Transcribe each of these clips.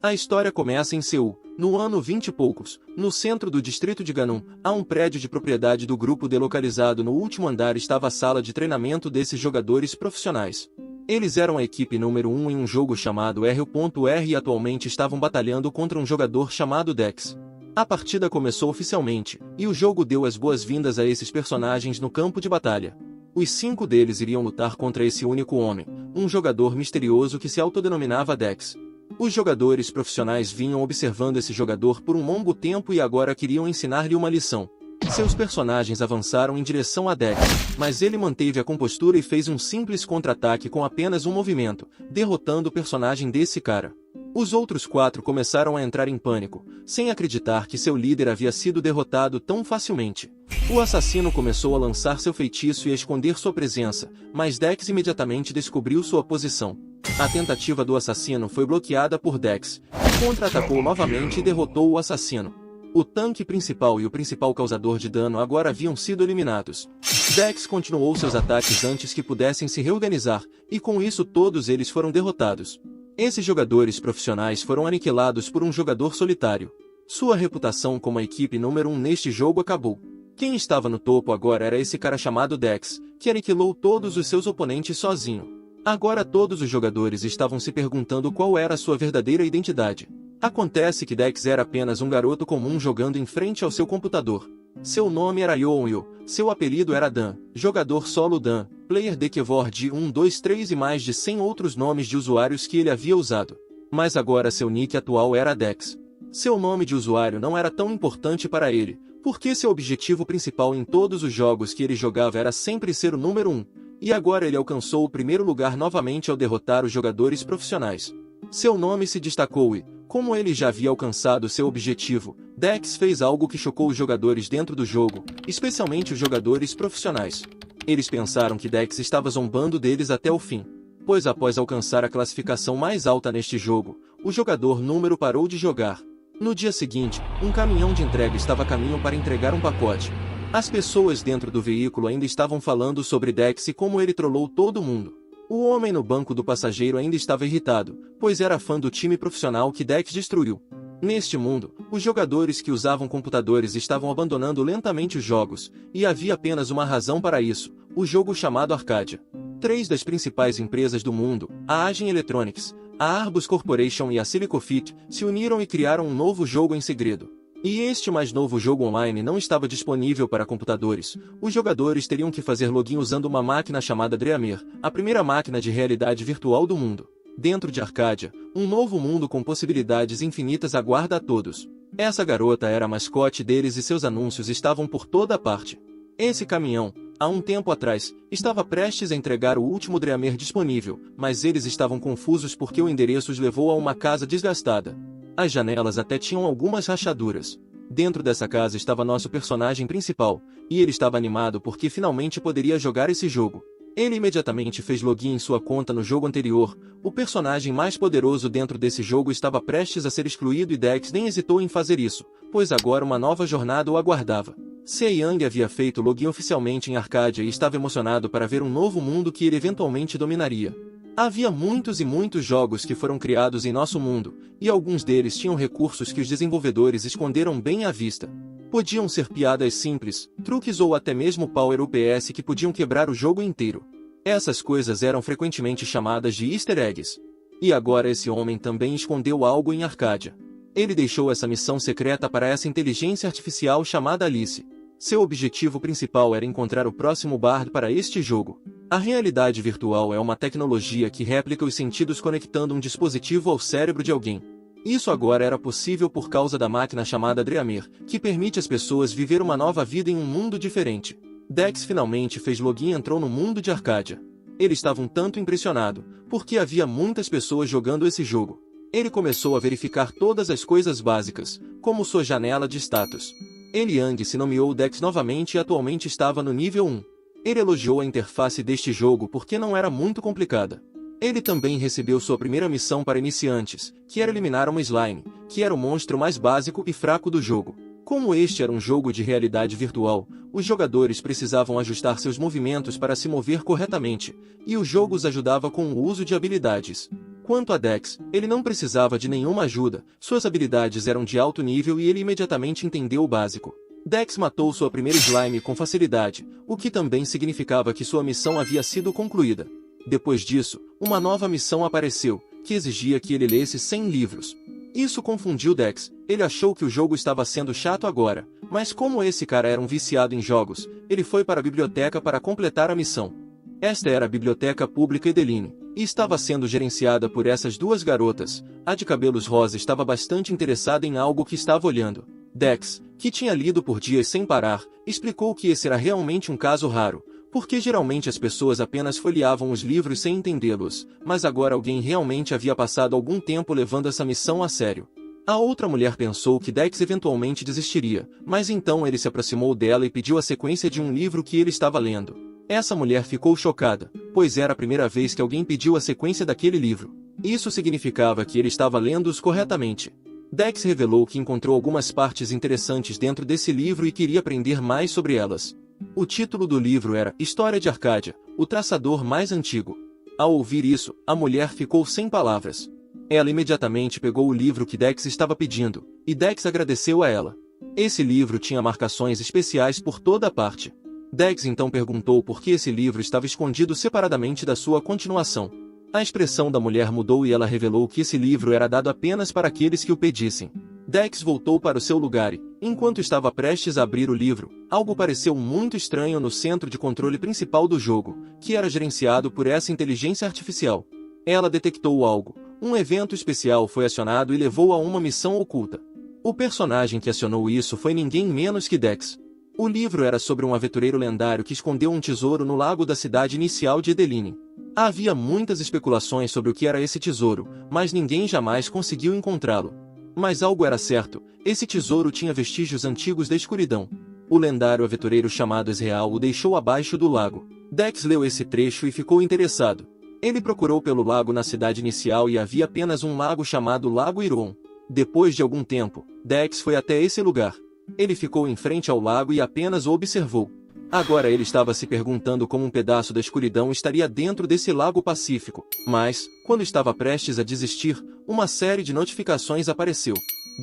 A história começa em Seul, no ano 20 e poucos, no centro do distrito de Gangnam. Há um prédio de propriedade do grupo D localizado no último andar. Estava a sala de treinamento desses jogadores profissionais. Eles eram a equipe número 1 em um jogo chamado R.R e atualmente estavam batalhando contra um jogador chamado Dex. A partida começou oficialmente, e o jogo deu as boas-vindas a esses personagens no campo de batalha. Os 5 deles iriam lutar contra esse único homem, um jogador misterioso que se autodenominava Dex. Os jogadores profissionais vinham observando esse jogador por um longo tempo e agora queriam ensinar-lhe uma lição. Seus personagens avançaram em direção a Dex, mas ele manteve a compostura e fez um simples contra-ataque com apenas um movimento, derrotando o personagem desse cara. Os outros 4 começaram a entrar em pânico, sem acreditar que seu líder havia sido derrotado tão facilmente. O assassino começou a lançar seu feitiço e a esconder sua presença, mas Dex imediatamente descobriu sua posição. A tentativa do assassino foi bloqueada por Dex, que contra-atacou novamente e derrotou o assassino. O tanque principal e o principal causador de dano agora haviam sido eliminados. Dex continuou seus ataques antes que pudessem se reorganizar, e com isso todos eles foram derrotados. Esses jogadores profissionais foram aniquilados por um jogador solitário. Sua reputação como a equipe número 1 neste jogo acabou. Quem estava no topo agora era esse cara chamado Dex, que aniquilou todos os seus oponentes sozinho. Agora todos os jogadores estavam se perguntando qual era a sua verdadeira identidade. Acontece que Dex era apenas um garoto comum jogando em frente ao seu computador. Seu nome era Yoon-Yo, seu apelido era Dan, jogador solo Dan, player de keyboard 1, 2, 3 e mais de 100 outros nomes de usuários que ele havia usado. Mas agora seu nick atual era Dex. Seu nome de usuário não era tão importante para ele, porque seu objetivo principal em todos os jogos que ele jogava era sempre ser o número 1, e agora ele alcançou o primeiro lugar novamente ao derrotar os jogadores profissionais. Seu nome se destacou e, como ele já havia alcançado seu objetivo, Dex fez algo que chocou os jogadores dentro do jogo, especialmente os jogadores profissionais. Eles pensaram que Dex estava zombando deles até o fim, pois após alcançar a classificação mais alta neste jogo, o jogador número parou de jogar. No dia seguinte, um caminhão de entrega estava a caminho para entregar um pacote. As pessoas dentro do veículo ainda estavam falando sobre Dex e como ele trollou todo mundo. O homem no banco do passageiro ainda estava irritado, pois era fã do time profissional que Dex destruiu. Neste mundo, os jogadores que usavam computadores estavam abandonando lentamente os jogos, e havia apenas uma razão para isso: o jogo chamado Arcadia. 3 das principais empresas do mundo, a Agin Electronics, a Arbus Corporation e a Silicofit, se uniram e criaram um novo jogo em segredo. E este mais novo jogo online não estava disponível para computadores. Os jogadores teriam que fazer login usando uma máquina chamada Dreamir, a primeira máquina de realidade virtual do mundo. Dentro de Arcadia, um novo mundo com possibilidades infinitas aguarda a todos. Essa garota era a mascote deles e seus anúncios estavam por toda parte. Esse caminhão, há um tempo atrás, estava prestes a entregar o último Dreamir disponível, mas eles estavam confusos porque o endereço os levou a uma casa desgastada. As janelas até tinham algumas rachaduras. Dentro dessa casa estava nosso personagem principal, e ele estava animado porque finalmente poderia jogar esse jogo. Ele imediatamente fez login em sua conta no jogo anterior. O personagem mais poderoso dentro desse jogo estava prestes a ser excluído e Dex nem hesitou em fazer isso, pois agora uma nova jornada o aguardava. Se-Young havia feito login oficialmente em Arcadia e estava emocionado para ver um novo mundo que ele eventualmente dominaria. Havia muitos e muitos jogos que foram criados em nosso mundo, e alguns deles tinham recursos que os desenvolvedores esconderam bem à vista. Podiam ser piadas simples, truques ou até mesmo power UPS que podiam quebrar o jogo inteiro. Essas coisas eram frequentemente chamadas de easter eggs. E agora esse homem também escondeu algo em Arcadia. Ele deixou essa missão secreta para essa inteligência artificial chamada Alice. Seu objetivo principal era encontrar o próximo Bard para este jogo. A realidade virtual é uma tecnologia que replica os sentidos conectando um dispositivo ao cérebro de alguém. Isso agora era possível por causa da máquina chamada Dreamir, que permite às pessoas viver uma nova vida em um mundo diferente. Dex finalmente fez login e entrou no mundo de Arcadia. Ele estava um tanto impressionado, porque havia muitas pessoas jogando esse jogo. Ele começou a verificar todas as coisas básicas, como sua janela de status. Ele se nomeou Dex novamente e atualmente estava no nível 1. Ele elogiou a interface deste jogo porque não era muito complicada. Ele também recebeu sua primeira missão para iniciantes, que era eliminar uma slime, que era o monstro mais básico e fraco do jogo. Como este era um jogo de realidade virtual, os jogadores precisavam ajustar seus movimentos para se mover corretamente, e o jogo os ajudava com o uso de habilidades. Quanto a Dex, ele não precisava de nenhuma ajuda, suas habilidades eram de alto nível e ele imediatamente entendeu o básico. Dex matou sua primeira slime com facilidade, o que também significava que sua missão havia sido concluída. Depois disso, uma nova missão apareceu, que exigia que ele lesse 100 livros. Isso confundiu Dex, ele achou que o jogo estava sendo chato agora, mas como esse cara era um viciado em jogos, ele foi para a biblioteca para completar a missão. Esta era a biblioteca pública Edeline, e estava sendo gerenciada por essas duas garotas. A de cabelos rosa estava bastante interessada em algo que estava olhando. Dex, que tinha lido por dias sem parar, explicou que esse era realmente um caso raro, porque geralmente as pessoas apenas folheavam os livros sem entendê-los, mas agora alguém realmente havia passado algum tempo levando essa missão a sério. A outra mulher pensou que Dex eventualmente desistiria, mas então ele se aproximou dela e pediu a sequência de um livro que ele estava lendo. Essa mulher ficou chocada, pois era a primeira vez que alguém pediu a sequência daquele livro. Isso significava que ele estava lendo-os corretamente. Dex revelou que encontrou algumas partes interessantes dentro desse livro e queria aprender mais sobre elas. O título do livro era História de Arcádia, o traçador mais antigo. Ao ouvir isso, a mulher ficou sem palavras. Ela imediatamente pegou o livro que Dex estava pedindo, e Dex agradeceu a ela. Esse livro tinha marcações especiais por toda a parte. Dex então perguntou por que esse livro estava escondido separadamente da sua continuação. A expressão da mulher mudou e ela revelou que esse livro era dado apenas para aqueles que o pedissem. Dex voltou para o seu lugar e, enquanto estava prestes a abrir o livro, algo pareceu muito estranho no centro de controle principal do jogo, que era gerenciado por essa inteligência artificial. Ela detectou algo. Um evento especial foi acionado e levou a uma missão oculta. O personagem que acionou isso foi ninguém menos que Dex. O livro era sobre um aventureiro lendário que escondeu um tesouro no lago da cidade inicial de Edeline. Havia muitas especulações sobre o que era esse tesouro, mas ninguém jamais conseguiu encontrá-lo. Mas algo era certo, esse tesouro tinha vestígios antigos da escuridão. O lendário aventureiro chamado Ezreal o deixou abaixo do lago. Dex leu esse trecho e ficou interessado. Ele procurou pelo lago na cidade inicial e havia apenas um lago chamado Lago Iron. Depois de algum tempo, Dex foi até esse lugar. Ele ficou em frente ao lago e apenas o observou. Agora ele estava se perguntando como um pedaço da escuridão estaria dentro desse lago pacífico. Mas, quando estava prestes a desistir, uma série de notificações apareceu.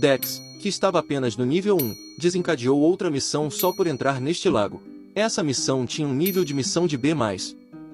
Dex, que estava apenas no nível 1, desencadeou outra missão só por entrar neste lago. Essa missão tinha um nível de missão de B+.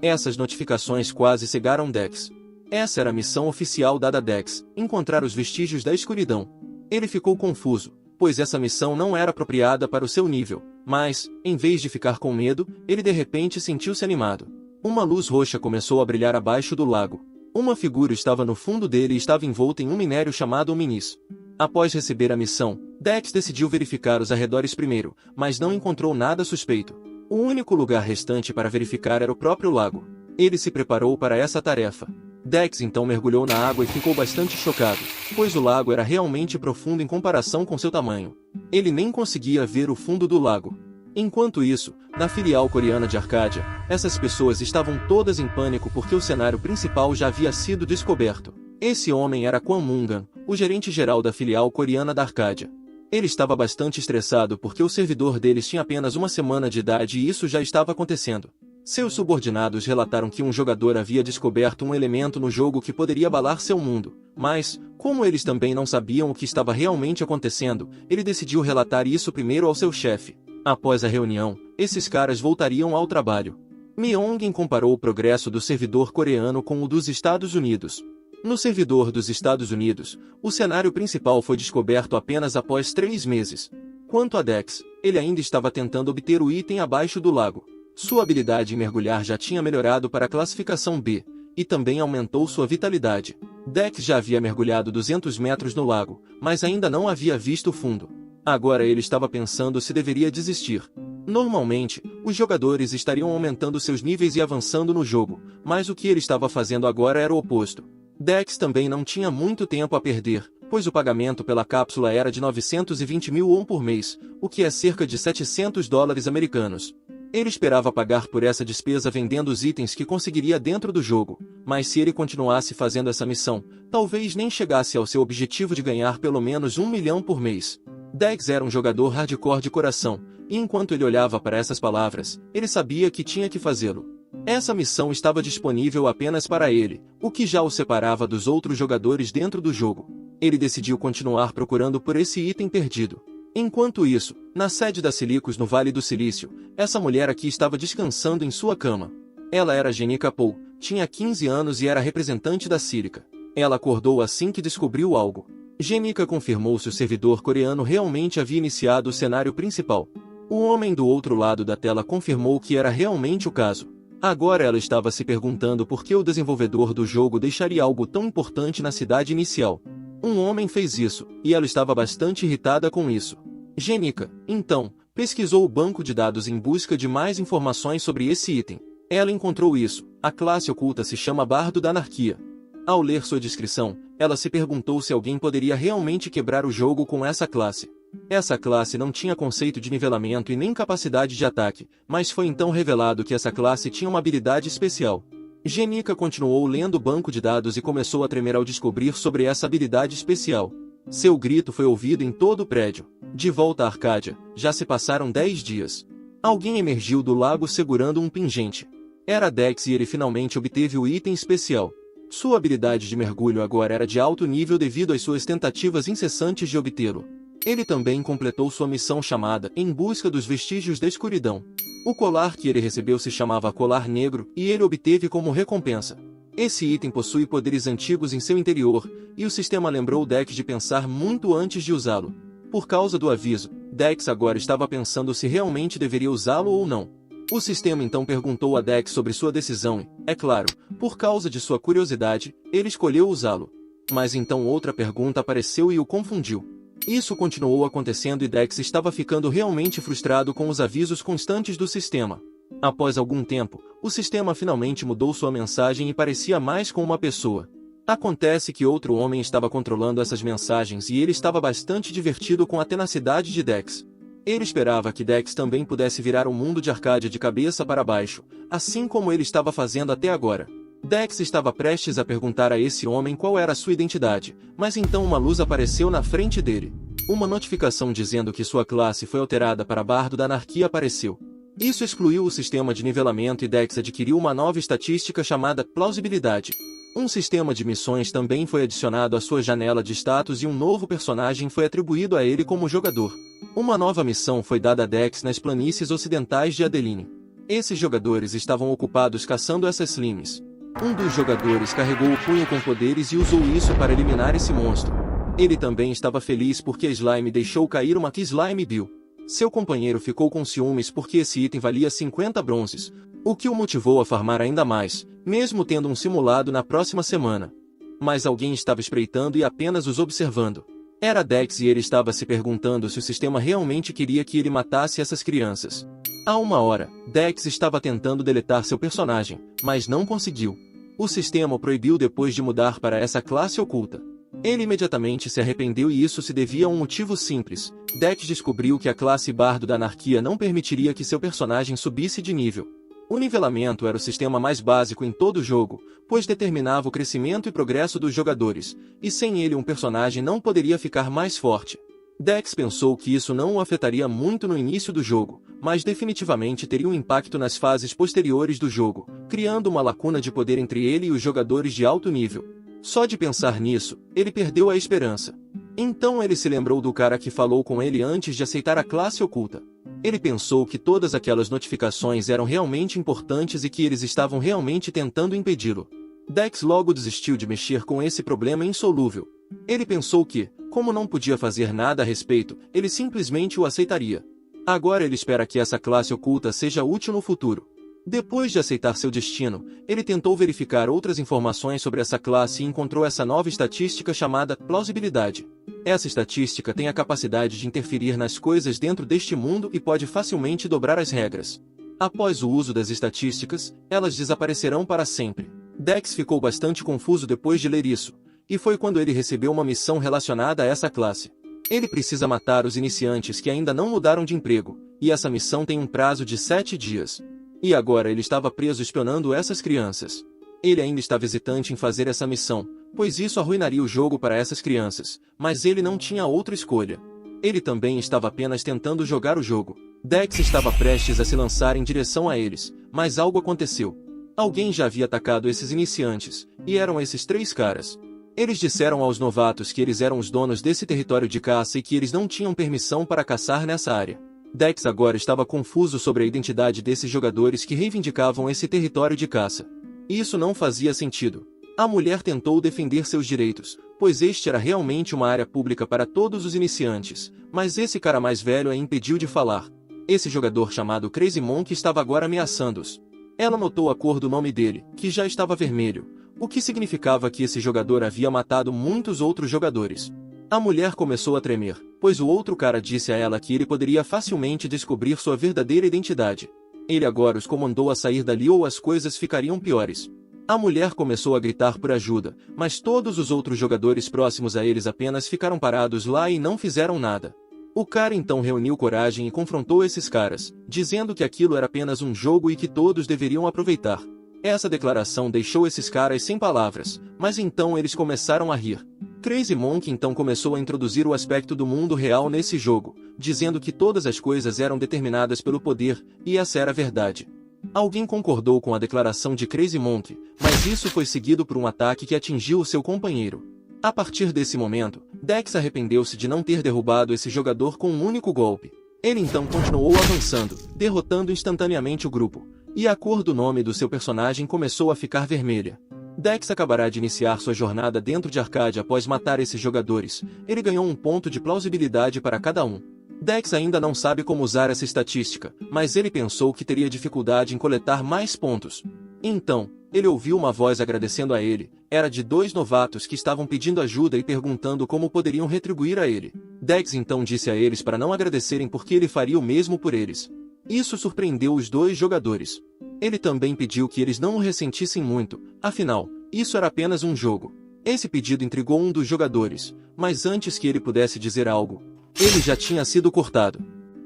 Essas notificações quase cegaram Dex. Essa era a missão oficial dada a Dex, encontrar os vestígios da escuridão. Ele ficou confuso, pois essa missão não era apropriada para o seu nível, mas, em vez de ficar com medo, ele de repente sentiu-se animado. Uma luz roxa começou a brilhar abaixo do lago. Uma figura estava no fundo dele e estava envolta em um minério chamado Minis. Após receber a missão, Dex decidiu verificar os arredores primeiro, mas não encontrou nada suspeito. O único lugar restante para verificar era o próprio lago. Ele se preparou para essa tarefa. Dex então mergulhou na água e ficou bastante chocado, pois o lago era realmente profundo em comparação com seu tamanho. Ele nem conseguia ver o fundo do lago. Enquanto isso, na filial coreana de Arcádia, essas pessoas estavam todas em pânico porque o cenário principal já havia sido descoberto. Esse homem era Kwon Mungan, o gerente-geral da filial coreana da Arcádia. Ele estava bastante estressado porque o servidor deles tinha apenas uma semana de idade e isso já estava acontecendo. Seus subordinados relataram que um jogador havia descoberto um elemento no jogo que poderia abalar seu mundo, mas, como eles também não sabiam o que estava realmente acontecendo, ele decidiu relatar isso primeiro ao seu chefe. Após a reunião, esses caras voltariam ao trabalho. Myongin comparou o progresso do servidor coreano com o dos Estados Unidos. No servidor dos Estados Unidos, o cenário principal foi descoberto apenas após 3 meses. Quanto a Dex, ele ainda estava tentando obter o item abaixo do lago. Sua habilidade em mergulhar já tinha melhorado para a classificação B, e também aumentou sua vitalidade. Dex já havia mergulhado 200 metros no lago, mas ainda não havia visto o fundo. Agora ele estava pensando se deveria desistir. Normalmente, os jogadores estariam aumentando seus níveis e avançando no jogo, mas o que ele estava fazendo agora era o oposto. Dex também não tinha muito tempo a perder, pois o pagamento pela cápsula era de 920.000 won por mês, o que é cerca de $700 americanos. Ele esperava pagar por essa despesa vendendo os itens que conseguiria dentro do jogo, mas se ele continuasse fazendo essa missão, talvez nem chegasse ao seu objetivo de ganhar pelo menos 1 milhão por mês. Dex era um jogador hardcore de coração, e enquanto ele olhava para essas palavras, ele sabia que tinha que fazê-lo. Essa missão estava disponível apenas para ele, o que já o separava dos outros jogadores dentro do jogo. Ele decidiu continuar procurando por esse item perdido. Enquanto isso, na sede da Silicus no Vale do Silício, essa mulher aqui estava descansando em sua cama. Ela era Jenica Paul, tinha 15 anos e era representante da Sílica. Ela acordou assim que descobriu algo. Jenica confirmou se o servidor coreano realmente havia iniciado o cenário principal. O homem do outro lado da tela confirmou que era realmente o caso. Agora ela estava se perguntando por que o desenvolvedor do jogo deixaria algo tão importante na cidade inicial. Um homem fez isso, e ela estava bastante irritada com isso. Jenica, então, pesquisou o banco de dados em busca de mais informações sobre esse item. Ela encontrou isso. A classe oculta se chama Bardo da Anarquia. Ao ler sua descrição, ela se perguntou se alguém poderia realmente quebrar o jogo com essa classe. Essa classe não tinha conceito de nivelamento e nem capacidade de ataque, mas foi então revelado que essa classe tinha uma habilidade especial. Jenica continuou lendo o banco de dados e começou a tremer ao descobrir sobre essa habilidade especial. Seu grito foi ouvido em todo o prédio. De volta à Arcádia, já se passaram 10 dias. Alguém emergiu do lago segurando um pingente. Era Dex e ele finalmente obteve o item especial. Sua habilidade de mergulho agora era de alto nível devido às suas tentativas incessantes de obtê-lo. Ele também completou sua missão chamada Em Busca dos Vestígios da Escuridão. O colar que ele recebeu se chamava Colar Negro e ele obteve como recompensa. Esse item possui poderes antigos em seu interior, e o sistema lembrou Dex de pensar muito antes de usá-lo. Por causa do aviso, Dex agora estava pensando se realmente deveria usá-lo ou não. O sistema então perguntou a Dex sobre sua decisão e, é claro, por causa de sua curiosidade, ele escolheu usá-lo. Mas então outra pergunta apareceu e o confundiu. Isso continuou acontecendo e Dex estava ficando realmente frustrado com os avisos constantes do sistema. Após algum tempo, o sistema finalmente mudou sua mensagem e parecia mais com uma pessoa. Acontece que outro homem estava controlando essas mensagens e ele estava bastante divertido com a tenacidade de Dex. Ele esperava que Dex também pudesse virar o mundo de Arcádia de cabeça para baixo, assim como ele estava fazendo até agora. Dex estava prestes a perguntar a esse homem qual era a sua identidade, mas então uma luz apareceu na frente dele. Uma notificação dizendo que sua classe foi alterada para Bardo da Anarquia apareceu. Isso excluiu o sistema de nivelamento e Dex adquiriu uma nova estatística chamada Plausibilidade. Um sistema de missões também foi adicionado à sua janela de status e um novo personagem foi atribuído a ele como jogador. Uma nova missão foi dada a Dex nas planícies ocidentais de Adeline. Esses jogadores estavam ocupados caçando essas slimes. Um dos jogadores carregou o punho com poderes e usou isso para eliminar esse monstro. Ele também estava feliz porque a Slime deixou cair uma Slime Bill. Seu companheiro ficou com ciúmes porque esse item valia 50 bronzes, o que o motivou a farmar ainda mais, mesmo tendo um simulado na próxima semana. Mas alguém estava espreitando e apenas os observando. Era Dex e ele estava se perguntando se o sistema realmente queria que ele matasse essas crianças. Há uma hora, Dex estava tentando deletar seu personagem, mas não conseguiu. O sistema o proibiu depois de mudar para essa classe oculta. Ele imediatamente se arrependeu e isso se devia a um motivo simples. Dex descobriu que a classe Bardo da Anarquia não permitiria que seu personagem subisse de nível. O nivelamento era o sistema mais básico em todo o jogo, pois determinava o crescimento e progresso dos jogadores, e sem ele um personagem não poderia ficar mais forte. Dex pensou que isso não o afetaria muito no início do jogo, mas definitivamente teria um impacto nas fases posteriores do jogo, criando uma lacuna de poder entre ele e os jogadores de alto nível. Só de pensar nisso, ele perdeu a esperança. Então ele se lembrou do cara que falou com ele antes de aceitar a classe oculta. Ele pensou que todas aquelas notificações eram realmente importantes e que eles estavam realmente tentando impedi-lo. Dex logo desistiu de mexer com esse problema insolúvel. Ele pensou que, como não podia fazer nada a respeito, ele simplesmente o aceitaria. Agora ele espera que essa classe oculta seja útil no futuro. Depois de aceitar seu destino, ele tentou verificar outras informações sobre essa classe e encontrou essa nova estatística chamada Plausibilidade. Essa estatística tem a capacidade de interferir nas coisas dentro deste mundo e pode facilmente dobrar as regras. Após o uso das estatísticas, elas desaparecerão para sempre. Dex ficou bastante confuso depois de ler isso, e foi quando ele recebeu uma missão relacionada a essa classe. Ele precisa matar os iniciantes que ainda não mudaram de emprego, e essa missão tem um prazo de 7 dias. E agora ele estava preso espionando essas crianças. Ele ainda estava hesitante em fazer essa missão, pois isso arruinaria o jogo para essas crianças, mas ele não tinha outra escolha. Ele também estava apenas tentando jogar o jogo. Dex estava prestes a se lançar em direção a eles, mas algo aconteceu. Alguém já havia atacado esses iniciantes, e eram esses 3 caras. Eles disseram aos novatos que eles eram os donos desse território de caça e que eles não tinham permissão para caçar nessa área. Dex agora estava confuso sobre a identidade desses jogadores que reivindicavam esse território de caça. Isso não fazia sentido. A mulher tentou defender seus direitos, pois este era realmente uma área pública para todos os iniciantes, mas esse cara mais velho a impediu de falar. Esse jogador chamado Crazy Monk estava agora ameaçando-os. Ela notou a cor do nome dele, que já estava vermelho, o que significava que esse jogador havia matado muitos outros jogadores. A mulher começou a tremer, pois o outro cara disse a ela que ele poderia facilmente descobrir sua verdadeira identidade. Ele agora os comandou a sair dali ou as coisas ficariam piores. A mulher começou a gritar por ajuda, mas todos os outros jogadores próximos a eles apenas ficaram parados lá e não fizeram nada. O cara então reuniu coragem e confrontou esses caras, dizendo que aquilo era apenas um jogo e que todos deveriam aproveitar. Essa declaração deixou esses caras sem palavras, mas então eles começaram a rir. Crazy Monk então começou a introduzir o aspecto do mundo real nesse jogo, dizendo que todas as coisas eram determinadas pelo poder, e essa era a verdade. Alguém concordou com a declaração de Crazy Monk, mas isso foi seguido por um ataque que atingiu o seu companheiro. A partir desse momento, Dex arrependeu-se de não ter derrubado esse jogador com um único golpe. Ele então continuou avançando, derrotando instantaneamente o grupo, e a cor do nome do seu personagem começou a ficar vermelha. Dex acabará de iniciar sua jornada dentro de Arcadia após matar esses jogadores. Ele ganhou um ponto de plausibilidade para cada um. Dex ainda não sabe como usar essa estatística, mas ele pensou que teria dificuldade em coletar mais pontos. Então, ele ouviu uma voz agradecendo a ele. Era de 2 novatos que estavam pedindo ajuda e perguntando como poderiam retribuir a ele. Dex então disse a eles para não agradecerem porque ele faria o mesmo por eles. Isso surpreendeu os 2 jogadores. Ele também pediu que eles não o ressentissem muito, afinal, isso era apenas um jogo. Esse pedido intrigou um dos jogadores, mas antes que ele pudesse dizer algo, ele já tinha sido cortado.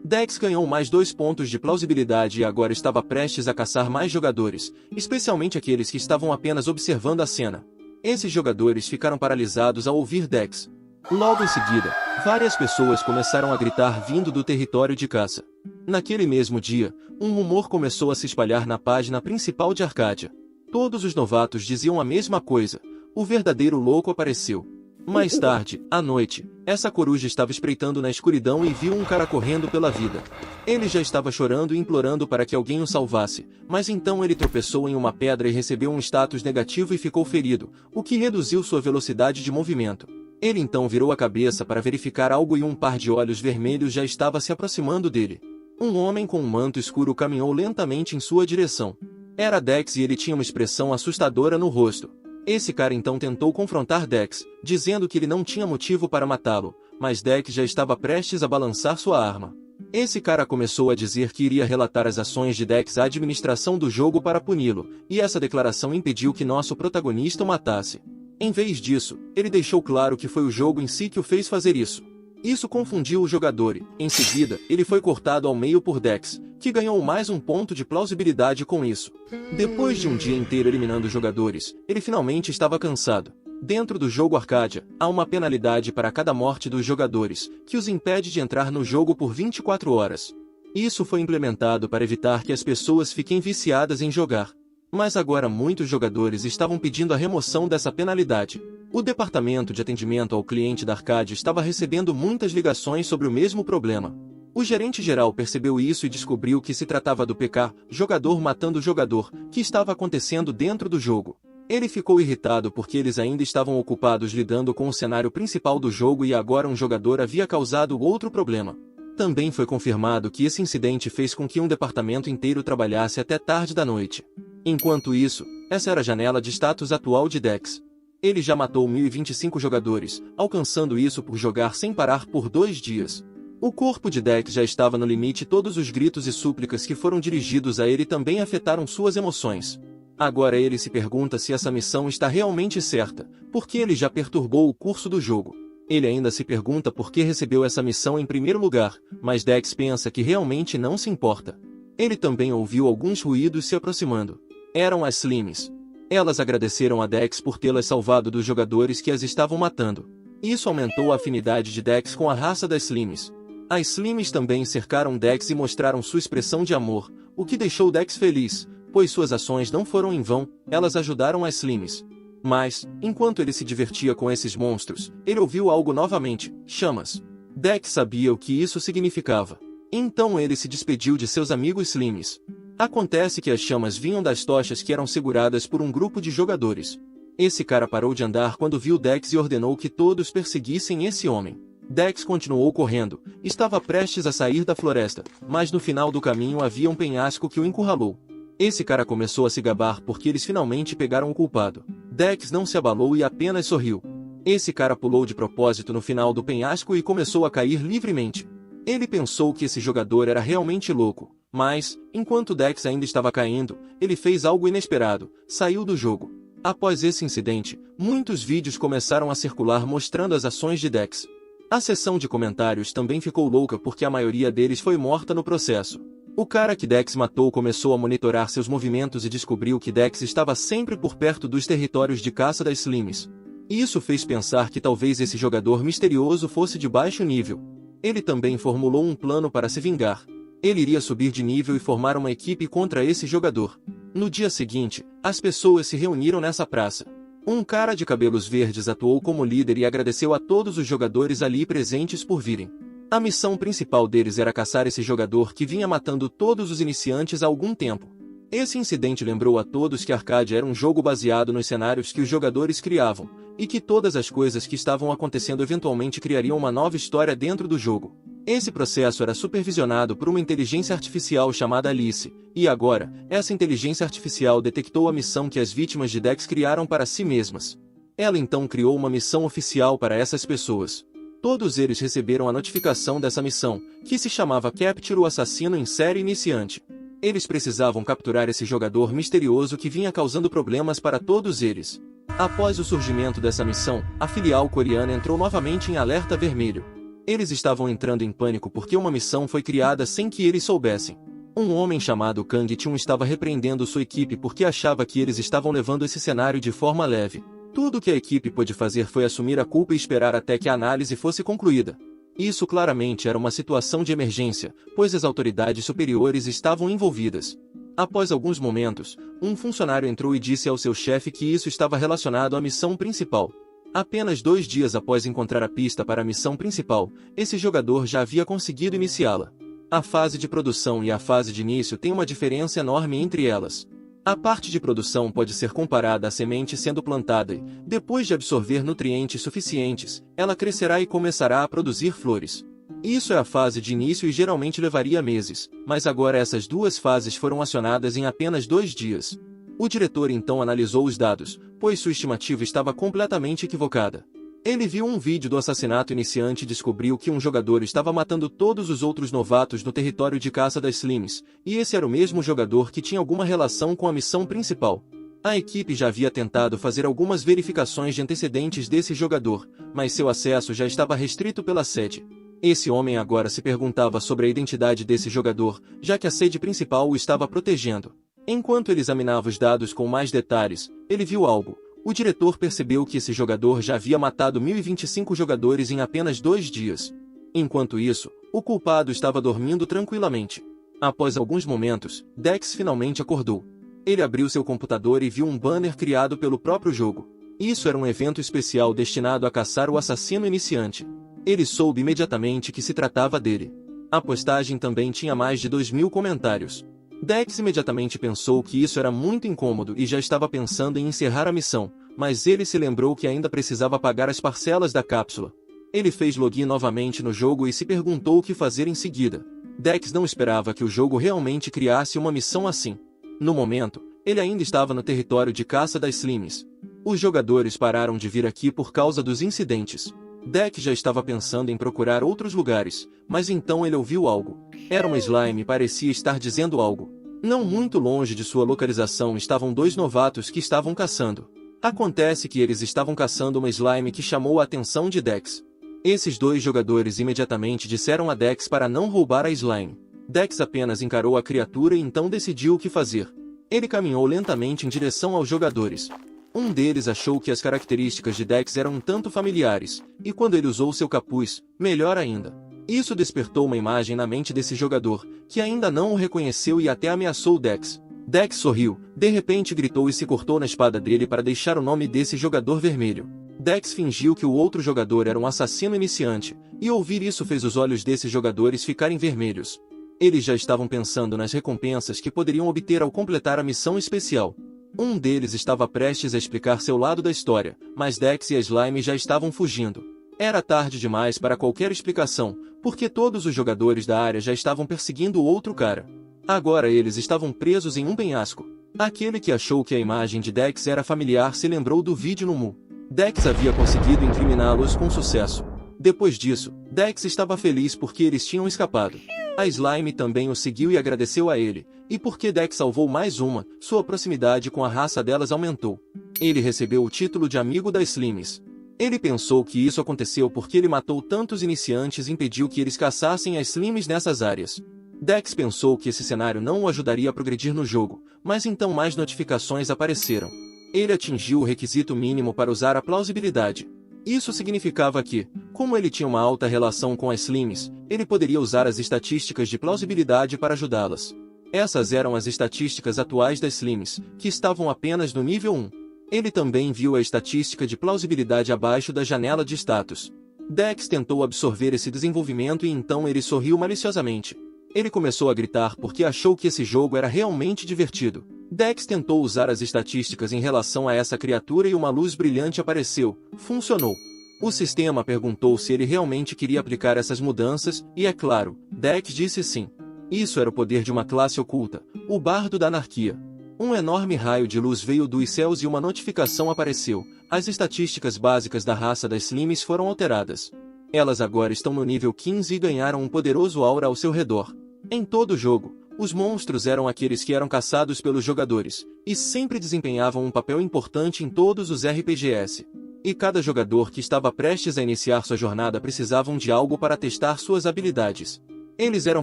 Dex ganhou mais 2 pontos de plausibilidade e agora estava prestes a caçar mais jogadores, especialmente aqueles que estavam apenas observando a cena. Esses jogadores ficaram paralisados ao ouvir Dex. Logo em seguida, várias pessoas começaram a gritar vindo do território de caça. Naquele mesmo dia, um rumor começou a se espalhar na página principal de Arcadia. Todos os novatos diziam a mesma coisa: o verdadeiro louco apareceu. Mais tarde, à noite, essa coruja estava espreitando na escuridão e viu um cara correndo pela vida. Ele já estava chorando e implorando para que alguém o salvasse, mas então ele tropeçou em uma pedra e recebeu um status negativo e ficou ferido, o que reduziu sua velocidade de movimento. Ele então virou a cabeça para verificar algo e um par de olhos vermelhos já estava se aproximando dele. Um homem com um manto escuro caminhou lentamente em sua direção. Era Dex e ele tinha uma expressão assustadora no rosto. Esse cara então tentou confrontar Dex, dizendo que ele não tinha motivo para matá-lo, mas Dex já estava prestes a balançar sua arma. Esse cara começou a dizer que iria relatar as ações de Dex à administração do jogo para puni-lo, e essa declaração impediu que nosso protagonista o matasse. Em vez disso, ele deixou claro que foi o jogo em si que o fez fazer isso. Isso confundiu o jogador e, em seguida, ele foi cortado ao meio por Dex, que ganhou mais um ponto de plausibilidade com isso. Depois de um dia inteiro eliminando jogadores, ele finalmente estava cansado. Dentro do jogo Arcadia, há uma penalidade para cada morte dos jogadores, que os impede de entrar no jogo por 24 horas. Isso foi implementado para evitar que as pessoas fiquem viciadas em jogar. Mas agora muitos jogadores estavam pedindo a remoção dessa penalidade. O departamento de atendimento ao cliente da Arcadia estava recebendo muitas ligações sobre o mesmo problema. O gerente geral percebeu isso e descobriu que se tratava do PK, jogador matando jogador, que estava acontecendo dentro do jogo. Ele ficou irritado porque eles ainda estavam ocupados lidando com o cenário principal do jogo e agora um jogador havia causado outro problema. Também foi confirmado que esse incidente fez com que um departamento inteiro trabalhasse até tarde da noite. Enquanto isso, essa era a janela de status atual de Dex. Ele já matou 1025 jogadores, alcançando isso por jogar sem parar por 2 dias. O corpo de Dex já estava no limite e todos os gritos e súplicas que foram dirigidos a ele também afetaram suas emoções. Agora ele se pergunta se essa missão está realmente certa, porque ele já perturbou o curso do jogo. Ele ainda se pergunta por que recebeu essa missão em primeiro lugar, mas Dex pensa que realmente não se importa. Ele também ouviu alguns ruídos se aproximando. Eram as Slims. Elas agradeceram a Dex por tê-las salvado dos jogadores que as estavam matando. Isso aumentou a afinidade de Dex com a raça das Slims. As Slims também cercaram Dex e mostraram sua expressão de amor, o que deixou Dex feliz, pois suas ações não foram em vão, elas ajudaram as Slims. Mas, enquanto ele se divertia com esses monstros, ele ouviu algo novamente: chamas. Dex sabia o que isso significava. Então ele se despediu de seus amigos Slims. Acontece que as chamas vinham das tochas que eram seguradas por um grupo de jogadores. Esse cara parou de andar quando viu Dex e ordenou que todos perseguissem esse homem. Dex continuou correndo, estava prestes a sair da floresta, mas no final do caminho havia um penhasco que o encurralou. Esse cara começou a se gabar porque eles finalmente pegaram o culpado. Dex não se abalou e apenas sorriu. Esse cara pulou de propósito no final do penhasco e começou a cair livremente. Ele pensou que esse jogador era realmente louco, mas, enquanto Dex ainda estava caindo, ele fez algo inesperado: saiu do jogo. Após esse incidente, muitos vídeos começaram a circular mostrando as ações de Dex. A seção de comentários também ficou louca porque a maioria deles foi morta no processo. O cara que Dex matou começou a monitorar seus movimentos e descobriu que Dex estava sempre por perto dos territórios de caça das Slims. Isso fez pensar que talvez esse jogador misterioso fosse de baixo nível. Ele também formulou um plano para se vingar. Ele iria subir de nível e formar uma equipe contra esse jogador. No dia seguinte, as pessoas se reuniram nessa praça. Um cara de cabelos verdes atuou como líder e agradeceu a todos os jogadores ali presentes por virem. A missão principal deles era caçar esse jogador que vinha matando todos os iniciantes há algum tempo. Esse incidente lembrou a todos que Arcade era um jogo baseado nos cenários que os jogadores criavam, e que todas as coisas que estavam acontecendo eventualmente criariam uma nova história dentro do jogo. Esse processo era supervisionado por uma inteligência artificial chamada Alice, e agora, essa inteligência artificial detectou a missão que as vítimas de Dex criaram para si mesmas. Ela então criou uma missão oficial para essas pessoas. Todos eles receberam a notificação dessa missão, que se chamava Capture o Assassino em Série Iniciante. Eles precisavam capturar esse jogador misterioso que vinha causando problemas para todos eles. Após o surgimento dessa missão, a filial coreana entrou novamente em alerta vermelho. Eles estavam entrando em pânico porque uma missão foi criada sem que eles soubessem. Um homem chamado Kang Chun estava repreendendo sua equipe porque achava que eles estavam levando esse cenário de forma leve. Tudo que a equipe pôde fazer foi assumir a culpa e esperar até que a análise fosse concluída. Isso claramente era uma situação de emergência, pois as autoridades superiores estavam envolvidas. Após alguns momentos, um funcionário entrou e disse ao seu chefe que isso estava relacionado à missão principal. Apenas 2 dias após encontrar a pista para a missão principal, esse jogador já havia conseguido iniciá-la. A fase de produção e a fase de início têm uma diferença enorme entre elas. A parte de produção pode ser comparada à semente sendo plantada e, depois de absorver nutrientes suficientes, ela crescerá e começará a produzir flores. Isso é a fase de início e geralmente levaria meses, mas agora essas 2 fases foram acionadas em apenas 2 dias. O diretor então analisou os dados, pois sua estimativa estava completamente equivocada. Ele viu um vídeo do assassinato iniciante e descobriu que um jogador estava matando todos os outros novatos no território de caça das Slims, e esse era o mesmo jogador que tinha alguma relação com a missão principal. A equipe já havia tentado fazer algumas verificações de antecedentes desse jogador, mas seu acesso já estava restrito pela sede. Esse homem agora se perguntava sobre a identidade desse jogador, já que a sede principal o estava protegendo. Enquanto ele examinava os dados com mais detalhes, ele viu algo. O diretor percebeu que esse jogador já havia matado 1025 jogadores em apenas 2 dias. Enquanto isso, o culpado estava dormindo tranquilamente. Após alguns momentos, Dex finalmente acordou. Ele abriu seu computador e viu um banner criado pelo próprio jogo. Isso era um evento especial destinado a caçar o assassino iniciante. Ele soube imediatamente que se tratava dele. A postagem também tinha mais de 2.000 comentários. Dex imediatamente pensou que isso era muito incômodo e já estava pensando em encerrar a missão, mas ele se lembrou que ainda precisava pagar as parcelas da cápsula. Ele fez login novamente no jogo e se perguntou o que fazer em seguida. Dex não esperava que o jogo realmente criasse uma missão assim. No momento, ele ainda estava no território de caça das Slims. Os jogadores pararam de vir aqui por causa dos incidentes. Dex já estava pensando em procurar outros lugares, mas então ele ouviu algo. Era uma slime e parecia estar dizendo algo. Não muito longe de sua localização estavam 2 novatos que estavam caçando. Acontece que eles estavam caçando uma slime que chamou a atenção de Dex. Esses 2 jogadores imediatamente disseram a Dex para não roubar a slime. Dex apenas encarou a criatura e então decidiu o que fazer. Ele caminhou lentamente em direção aos jogadores. Um deles achou que as características de Dex eram um tanto familiares, e quando ele usou seu capuz, melhor ainda. Isso despertou uma imagem na mente desse jogador, que ainda não o reconheceu e até ameaçou Dex. Dex sorriu, de repente gritou e se cortou na espada dele para deixar o nome desse jogador vermelho. Dex fingiu que o outro jogador era um assassino iniciante, e ouvir isso fez os olhos desses jogadores ficarem vermelhos. Eles já estavam pensando nas recompensas que poderiam obter ao completar a missão especial. Um deles estava prestes a explicar seu lado da história, mas Dex e a Slime já estavam fugindo. Era tarde demais para qualquer explicação, porque todos os jogadores da área já estavam perseguindo o outro cara. Agora eles estavam presos em um penhasco. Aquele que achou que a imagem de Dex era familiar se lembrou do vídeo no Mu. Dex havia conseguido incriminá-los com sucesso. Depois disso, Dex estava feliz porque eles tinham escapado. A Slime também o seguiu e agradeceu a ele, e porque Dex salvou mais uma, sua proximidade com a raça delas aumentou. Ele recebeu o título de amigo das Slimes. Ele pensou que isso aconteceu porque ele matou tantos iniciantes e impediu que eles caçassem as Slimes nessas áreas. Dex pensou que esse cenário não o ajudaria a progredir no jogo, mas então mais notificações apareceram. Ele atingiu o requisito mínimo para usar a plausibilidade. Isso significava que, como ele tinha uma alta relação com as Slimes, ele poderia usar as estatísticas de plausibilidade para ajudá-las. Essas eram as estatísticas atuais das Slimes, que estavam apenas no nível 1. Ele também viu a estatística de plausibilidade abaixo da janela de status. Dex tentou absorver esse desenvolvimento e então ele sorriu maliciosamente. Ele começou a gritar porque achou que esse jogo era realmente divertido. Dex tentou usar as estatísticas em relação a essa criatura e uma luz brilhante apareceu. Funcionou. O sistema perguntou se ele realmente queria aplicar essas mudanças, e é claro, Dex disse sim. Isso era o poder de uma classe oculta, o Bardo da Anarquia. Um enorme raio de luz veio dos céus e uma notificação apareceu. As estatísticas básicas da raça das Slimes foram alteradas. Elas agora estão no nível 15 e ganharam um poderoso aura ao seu redor. Em todo o jogo, os monstros eram aqueles que eram caçados pelos jogadores, e sempre desempenhavam um papel importante em todos os RPGs. E cada jogador que estava prestes a iniciar sua jornada precisavam de algo para testar suas habilidades. Eles eram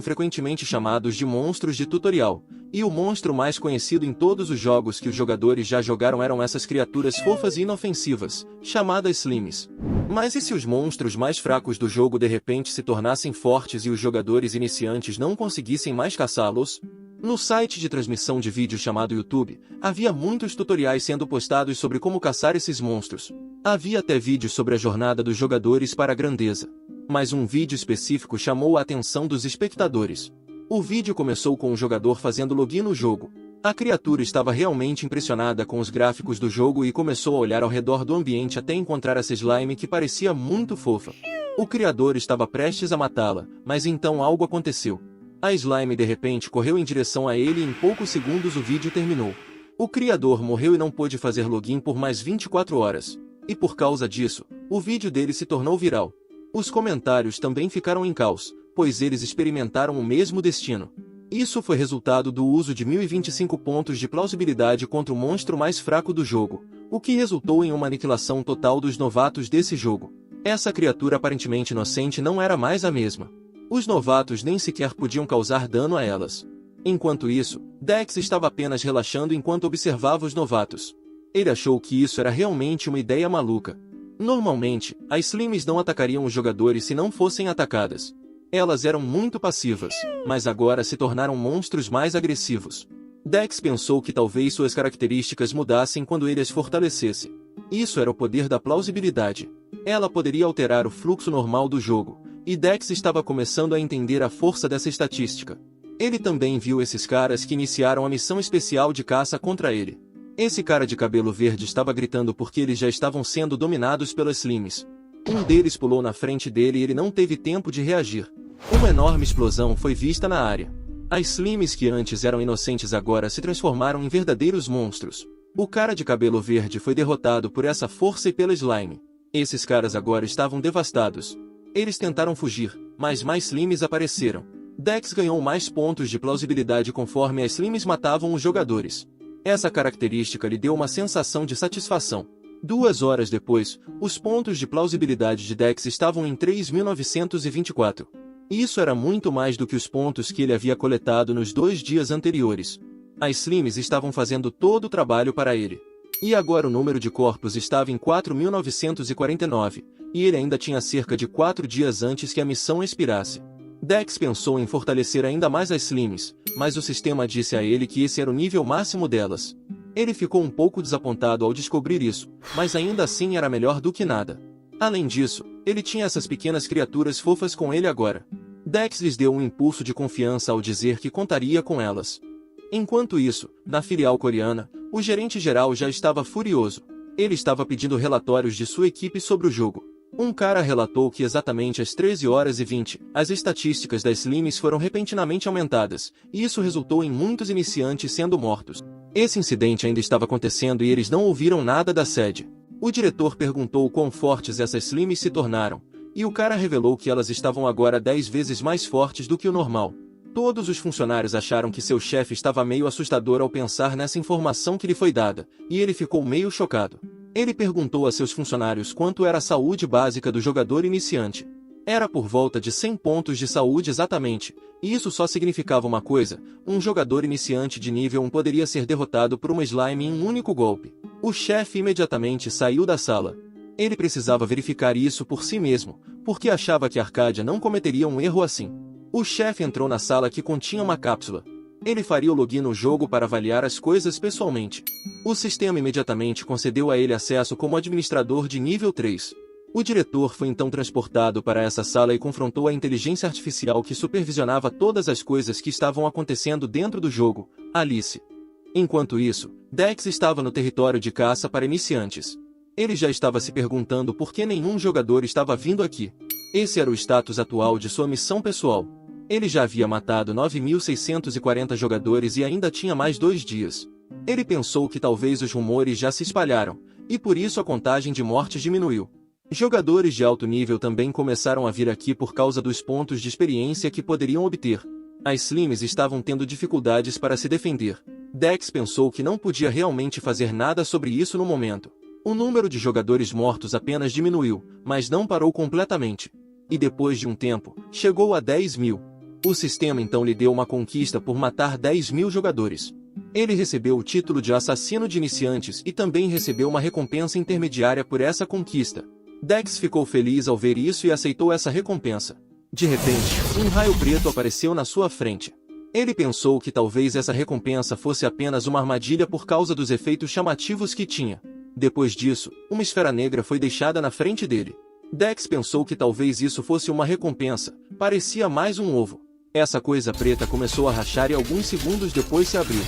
frequentemente chamados de monstros de tutorial, e o monstro mais conhecido em todos os jogos que os jogadores já jogaram eram essas criaturas fofas e inofensivas, chamadas Slimes. Mas e se os monstros mais fracos do jogo de repente se tornassem fortes e os jogadores iniciantes não conseguissem mais caçá-los? No site de transmissão de vídeo chamado YouTube, havia muitos tutoriais sendo postados sobre como caçar esses monstros. Havia até vídeos sobre a jornada dos jogadores para a grandeza. Mas um vídeo específico chamou a atenção dos espectadores. O vídeo começou com um jogador fazendo login no jogo. A criatura estava realmente impressionada com os gráficos do jogo e começou a olhar ao redor do ambiente até encontrar essa slime que parecia muito fofa. O criador estava prestes a matá-la, mas então algo aconteceu. A slime de repente correu em direção a ele e em poucos segundos o vídeo terminou. O criador morreu e não pôde fazer login por mais 24 horas. E por causa disso, o vídeo dele se tornou viral. Os comentários também ficaram em caos, pois eles experimentaram o mesmo destino. Isso foi resultado do uso de 1025 pontos de plausibilidade contra o monstro mais fraco do jogo, o que resultou em uma aniquilação total dos novatos desse jogo. Essa criatura aparentemente inocente não era mais a mesma. Os novatos nem sequer podiam causar dano a elas. Enquanto isso, Dex estava apenas relaxando enquanto observava os novatos. Ele achou que isso era realmente uma ideia maluca. Normalmente, as Slimes não atacariam os jogadores se não fossem atacadas. Elas eram muito passivas, mas agora se tornaram monstros mais agressivos. Dex pensou que talvez suas características mudassem quando ele as fortalecesse. Isso era o poder da plausibilidade. Ela poderia alterar o fluxo normal do jogo, e Dex estava começando a entender a força dessa estatística. Ele também viu esses caras que iniciaram a missão especial de caça contra ele. Esse cara de cabelo verde estava gritando porque eles já estavam sendo dominados pelas Slimes. Um deles pulou na frente dele e ele não teve tempo de reagir. Uma enorme explosão foi vista na área. As Slimes que antes eram inocentes agora se transformaram em verdadeiros monstros. O cara de cabelo verde foi derrotado por essa força e pela slime. Esses caras agora estavam devastados. Eles tentaram fugir, mas mais Slimes apareceram. Dex ganhou mais pontos de plausibilidade conforme as Slimes matavam os jogadores. Essa característica lhe deu uma sensação de satisfação. 2 horas depois, os pontos de plausibilidade de Dex estavam em 3.924. Isso era muito mais do que os pontos que ele havia coletado nos 2 dias anteriores. As Slimes estavam fazendo todo o trabalho para ele. E agora o número de corpos estava em 4.949, e ele ainda tinha cerca de 4 dias antes que a missão expirasse. Dex pensou em fortalecer ainda mais as Slimes, mas o sistema disse a ele que esse era o nível máximo delas. Ele ficou um pouco desapontado ao descobrir isso, mas ainda assim era melhor do que nada. Além disso, ele tinha essas pequenas criaturas fofas com ele agora. Dex lhes deu um impulso de confiança ao dizer que contaria com elas. Enquanto isso, na filial coreana, o gerente-geral já estava furioso. Ele estava pedindo relatórios de sua equipe sobre o jogo. Um cara relatou que exatamente às 13h20, as estatísticas das Slims foram repentinamente aumentadas, e isso resultou em muitos iniciantes sendo mortos. Esse incidente ainda estava acontecendo e eles não ouviram nada da sede. O diretor perguntou quão fortes essas Slims se tornaram, e o cara revelou que elas estavam agora 10 vezes mais fortes do que o normal. Todos os funcionários acharam que seu chefe estava meio assustador ao pensar nessa informação que lhe foi dada, e ele ficou meio chocado. Ele perguntou a seus funcionários quanto era a saúde básica do jogador iniciante. Era por volta de 100 pontos de saúde exatamente, e isso só significava uma coisa: um jogador iniciante de nível 1 poderia ser derrotado por uma slime em um único golpe. O chefe imediatamente saiu da sala. Ele precisava verificar isso por si mesmo, porque achava que Arcadia não cometeria um erro assim. O chefe entrou na sala que continha uma cápsula. Ele faria o login no jogo para avaliar as coisas pessoalmente. O sistema imediatamente concedeu a ele acesso como administrador de nível 3. O diretor foi então transportado para essa sala e confrontou a inteligência artificial que supervisionava todas as coisas que estavam acontecendo dentro do jogo, Alice. Enquanto isso, Dex estava no território de caça para iniciantes. Ele já estava se perguntando por que nenhum jogador estava vindo aqui. Esse era o status atual de sua missão pessoal. Ele já havia matado 9.640 jogadores e ainda tinha mais 2 dias. Ele pensou que talvez os rumores já se espalharam, e por isso a contagem de mortes diminuiu. Jogadores de alto nível também começaram a vir aqui por causa dos pontos de experiência que poderiam obter. As Slims estavam tendo dificuldades para se defender. Dex pensou que não podia realmente fazer nada sobre isso no momento. O número de jogadores mortos apenas diminuiu, mas não parou completamente. E depois de um tempo, chegou a 10.000. O sistema então lhe deu uma conquista por matar 10.000 jogadores. Ele recebeu o título de assassino de iniciantes e também recebeu uma recompensa intermediária por essa conquista. Dex ficou feliz ao ver isso e aceitou essa recompensa. De repente, um raio preto apareceu na sua frente. Ele pensou que talvez essa recompensa fosse apenas uma armadilha por causa dos efeitos chamativos que tinha. Depois disso, uma esfera negra foi deixada na frente dele. Dex pensou que talvez isso fosse uma recompensa, parecia mais um ovo. Essa coisa preta começou a rachar e alguns segundos depois se abriu.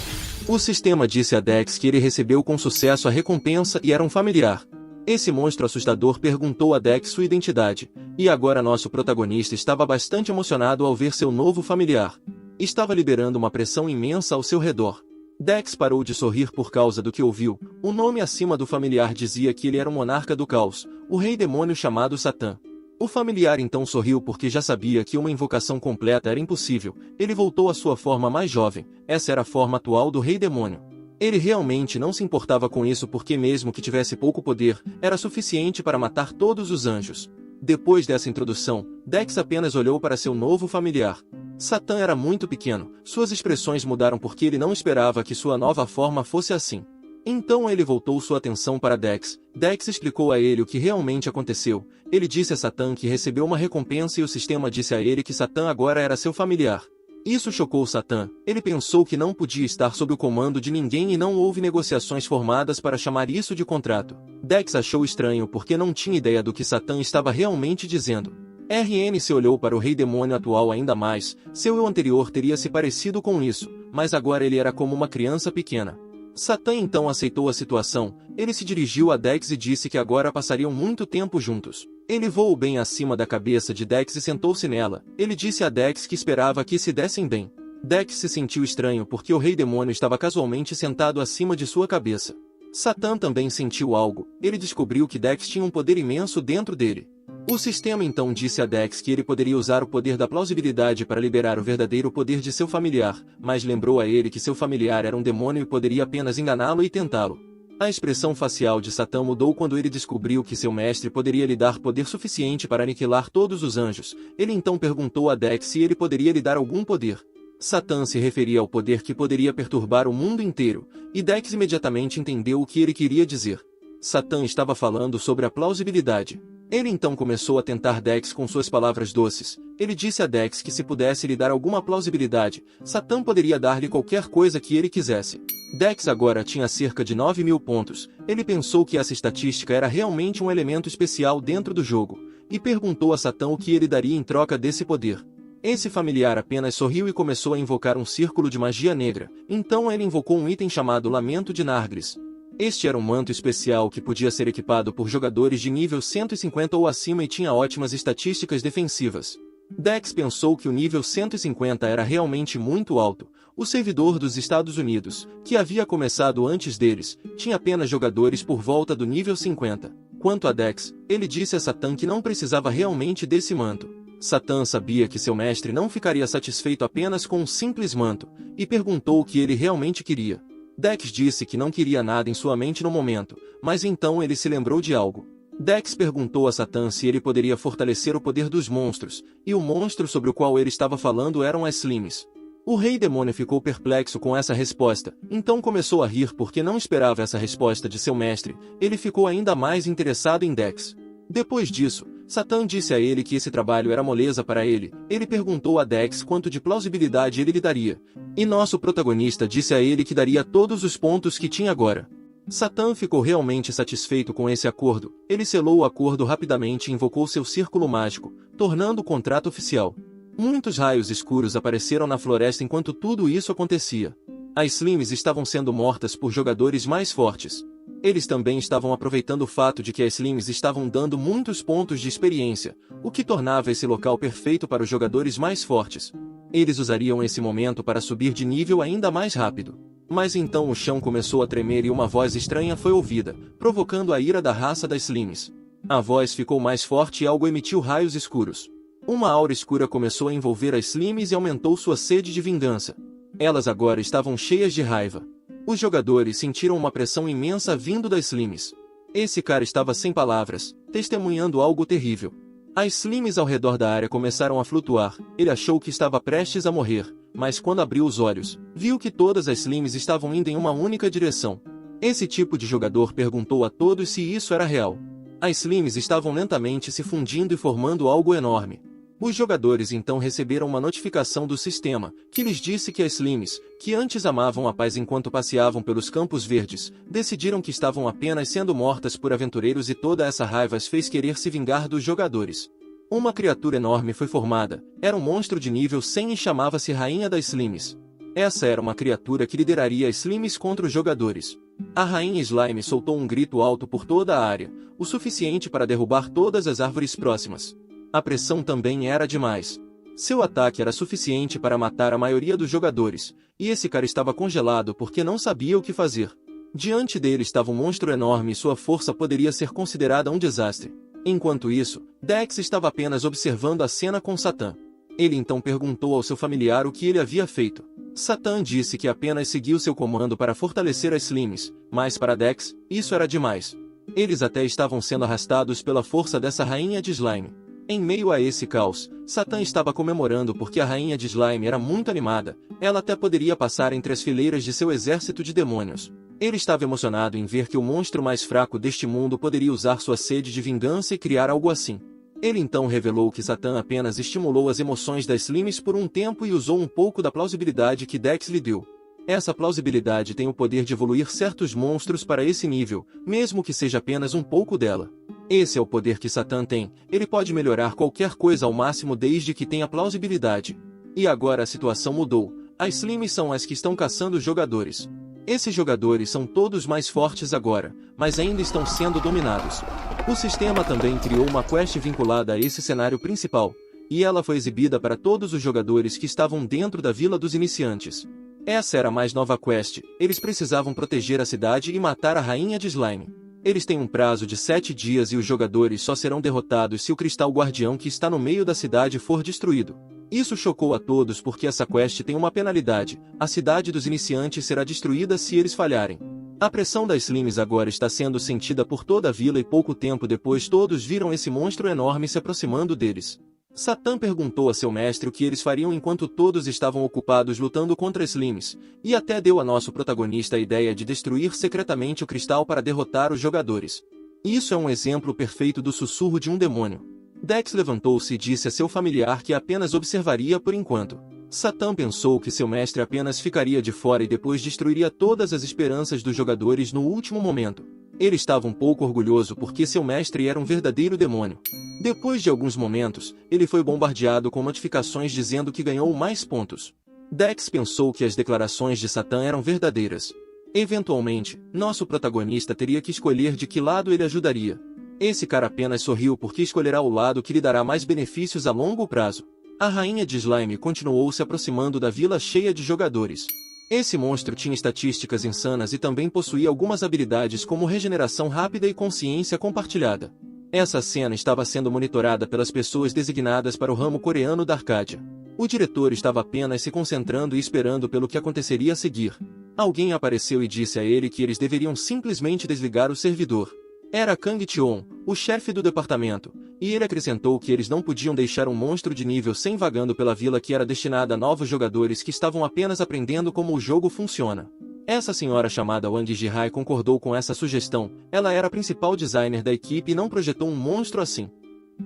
O sistema disse a Dex que ele recebeu com sucesso a recompensa e era um familiar. Esse monstro assustador perguntou a Dex sua identidade, e agora nosso protagonista estava bastante emocionado ao ver seu novo familiar. Estava liberando uma pressão imensa ao seu redor. Dex parou de sorrir por causa do que ouviu. O nome acima do familiar dizia que ele era o monarca do caos, o rei demônio chamado Satã. O familiar então sorriu porque já sabia que uma invocação completa era impossível. Ele voltou à sua forma mais jovem. Essa era a forma atual do rei demônio. Ele realmente não se importava com isso porque mesmo que tivesse pouco poder, era suficiente para matar todos os anjos. Depois dessa introdução, Dex apenas olhou para seu novo familiar. Satã era muito pequeno, suas expressões mudaram porque ele não esperava que sua nova forma fosse assim. Então ele voltou sua atenção para Dex. Dex explicou a ele o que realmente aconteceu. Ele disse a Satã que recebeu uma recompensa e o sistema disse a ele que Satã agora era seu familiar. Isso chocou Satã. Ele pensou que não podia estar sob o comando de ninguém e não houve negociações formadas para chamar isso de contrato. Dex achou estranho porque não tinha ideia do que Satã estava realmente dizendo. RNC olhou para o rei demônio atual ainda mais. Seu eu anterior teria se parecido com isso, mas agora ele era como uma criança pequena. Satã então aceitou a situação. Ele se dirigiu a Dex e disse que agora passariam muito tempo juntos. Ele voou bem acima da cabeça de Dex e sentou-se nela. Ele disse a Dex que esperava que se dessem bem. Dex se sentiu estranho porque o rei demônio estava casualmente sentado acima de sua cabeça. Satã também sentiu algo. Ele descobriu que Dex tinha um poder imenso dentro dele. O sistema então disse a Dex que ele poderia usar o poder da plausibilidade para liberar o verdadeiro poder de seu familiar, mas lembrou a ele que seu familiar era um demônio e poderia apenas enganá-lo e tentá-lo. A expressão facial de Satã mudou quando ele descobriu que seu mestre poderia lhe dar poder suficiente para aniquilar todos os anjos. Ele então perguntou a Dex se ele poderia lhe dar algum poder. Satã se referia ao poder que poderia perturbar o mundo inteiro, e Dex imediatamente entendeu o que ele queria dizer. Satã estava falando sobre a plausibilidade. Ele então começou a tentar Dex com suas palavras doces. Ele disse a Dex que se pudesse lhe dar alguma plausibilidade, Satã poderia dar-lhe qualquer coisa que ele quisesse. Dex agora tinha cerca de 9.000 pontos. Ele pensou que essa estatística era realmente um elemento especial dentro do jogo, e perguntou a Satã o que ele daria em troca desse poder. Esse familiar apenas sorriu e começou a invocar um círculo de magia negra. Então ele invocou um item chamado Lamento de Nargris. Este era um manto especial que podia ser equipado por jogadores de nível 150 ou acima e tinha ótimas estatísticas defensivas. Dex pensou que o nível 150 era realmente muito alto. O servidor dos Estados Unidos, que havia começado antes deles, tinha apenas jogadores por volta do nível 50. Quanto a Dex, ele disse a Satã que não precisava realmente desse manto. Satã sabia que seu mestre não ficaria satisfeito apenas com um simples manto, e perguntou o que ele realmente queria. Dex disse que não queria nada em sua mente no momento, mas então ele se lembrou de algo. Dex perguntou a Satã se ele poderia fortalecer o poder dos monstros, e o monstro sobre o qual ele estava falando eram as Slimes. O Rei Demônio ficou perplexo com essa resposta, então começou a rir porque não esperava essa resposta de seu mestre. Ele ficou ainda mais interessado em Dex. Depois disso, Satã disse a ele que esse trabalho era moleza para ele. Ele perguntou a Dex quanto de plausibilidade ele lhe daria. E nosso protagonista disse a ele que daria todos os pontos que tinha agora. Satã ficou realmente satisfeito com esse acordo. Ele selou o acordo rapidamente e invocou seu círculo mágico, tornando o contrato oficial. Muitos raios escuros apareceram na floresta enquanto tudo isso acontecia. As Slimes estavam sendo mortas por jogadores mais fortes. Eles também estavam aproveitando o fato de que as Slimes estavam dando muitos pontos de experiência, o que tornava esse local perfeito para os jogadores mais fortes. Eles usariam esse momento para subir de nível ainda mais rápido. Mas então o chão começou a tremer e uma voz estranha foi ouvida, provocando a ira da raça das Slimes. A voz ficou mais forte e algo emitiu raios escuros. Uma aura escura começou a envolver as Slimes e aumentou sua sede de vingança. Elas agora estavam cheias de raiva. Os jogadores sentiram uma pressão imensa vindo das Slimes. Esse cara estava sem palavras, testemunhando algo terrível. As Slimes ao redor da área começaram a flutuar. Ele achou que estava prestes a morrer, mas quando abriu os olhos, viu que todas as Slimes estavam indo em uma única direção. Esse tipo de jogador perguntou a todos se isso era real. As Slimes estavam lentamente se fundindo e formando algo enorme. Os jogadores então receberam uma notificação do sistema, que lhes disse que as Slimes, que antes amavam a paz enquanto passeavam pelos campos verdes, decidiram que estavam apenas sendo mortas por aventureiros e toda essa raiva as fez querer se vingar dos jogadores. Uma criatura enorme foi formada, era um monstro de nível 100 e chamava-se Rainha das Slimes. Essa era uma criatura que lideraria as Slimes contra os jogadores. A Rainha Slime soltou um grito alto por toda a área, o suficiente para derrubar todas as árvores próximas. A pressão também era demais. Seu ataque era suficiente para matar a maioria dos jogadores, e esse cara estava congelado porque não sabia o que fazer. Diante dele estava um monstro enorme e sua força poderia ser considerada um desastre. Enquanto isso, Dex estava apenas observando a cena com Satã. Ele então perguntou ao seu familiar o que ele havia feito. Satã disse que apenas seguiu seu comando para fortalecer as Slimes, mas para Dex, isso era demais. Eles até estavam sendo arrastados pela força dessa Rainha de Slime. Em meio a esse caos, Satã estava comemorando porque a Rainha de Slime era muito animada. Ela até poderia passar entre as fileiras de seu exército de demônios. Ele estava emocionado em ver que o monstro mais fraco deste mundo poderia usar sua sede de vingança e criar algo assim. Ele então revelou que Satã apenas estimulou as emoções das Slimes por um tempo e usou um pouco da plausibilidade que Dex lhe deu. Essa plausibilidade tem o poder de evoluir certos monstros para esse nível, mesmo que seja apenas um pouco dela. Esse é o poder que Satã tem, ele pode melhorar qualquer coisa ao máximo desde que tenha plausibilidade. E agora a situação mudou, as Slimes são as que estão caçando jogadores. Esses jogadores são todos mais fortes agora, mas ainda estão sendo dominados. O sistema também criou uma quest vinculada a esse cenário principal, e ela foi exibida para todos os jogadores que estavam dentro da Vila dos Iniciantes. Essa era a mais nova quest, eles precisavam proteger a cidade e matar a Rainha de Slime. Eles têm um prazo de 7 dias e os jogadores só serão derrotados se o Cristal Guardião que está no meio da cidade for destruído. Isso chocou a todos porque essa quest tem uma penalidade, a cidade dos iniciantes será destruída se eles falharem. A pressão das Slimes agora está sendo sentida por toda a vila e pouco tempo depois todos viram esse monstro enorme se aproximando deles. Satã perguntou a seu mestre o que eles fariam enquanto todos estavam ocupados lutando contra as Slimes, e até deu a nosso protagonista a ideia de destruir secretamente o cristal para derrotar os jogadores. Isso é um exemplo perfeito do sussurro de um demônio. Dex levantou-se e disse a seu familiar que apenas observaria por enquanto. Satã pensou que seu mestre apenas ficaria de fora e depois destruiria todas as esperanças dos jogadores no último momento. Ele estava um pouco orgulhoso porque seu mestre era um verdadeiro demônio. Depois de alguns momentos, ele foi bombardeado com notificações dizendo que ganhou mais pontos. Dex pensou que as declarações de Satã eram verdadeiras. Eventualmente, nosso protagonista teria que escolher de que lado ele ajudaria. Esse cara apenas sorriu porque escolherá o lado que lhe dará mais benefícios a longo prazo. A rainha de Slime continuou se aproximando da vila cheia de jogadores. Esse monstro tinha estatísticas insanas e também possuía algumas habilidades como regeneração rápida e consciência compartilhada. Essa cena estava sendo monitorada pelas pessoas designadas para o ramo coreano da Arcádia. O diretor estava apenas se concentrando e esperando pelo que aconteceria a seguir. Alguém apareceu e disse a ele que eles deveriam simplesmente desligar o servidor. Era Kang Tion, o chefe do departamento, e ele acrescentou que eles não podiam deixar um monstro de nível 100 vagando pela vila que era destinada a novos jogadores que estavam apenas aprendendo como o jogo funciona. Essa senhora chamada Wang Jihai concordou com essa sugestão. Ela era a principal designer da equipe e não projetou um monstro assim.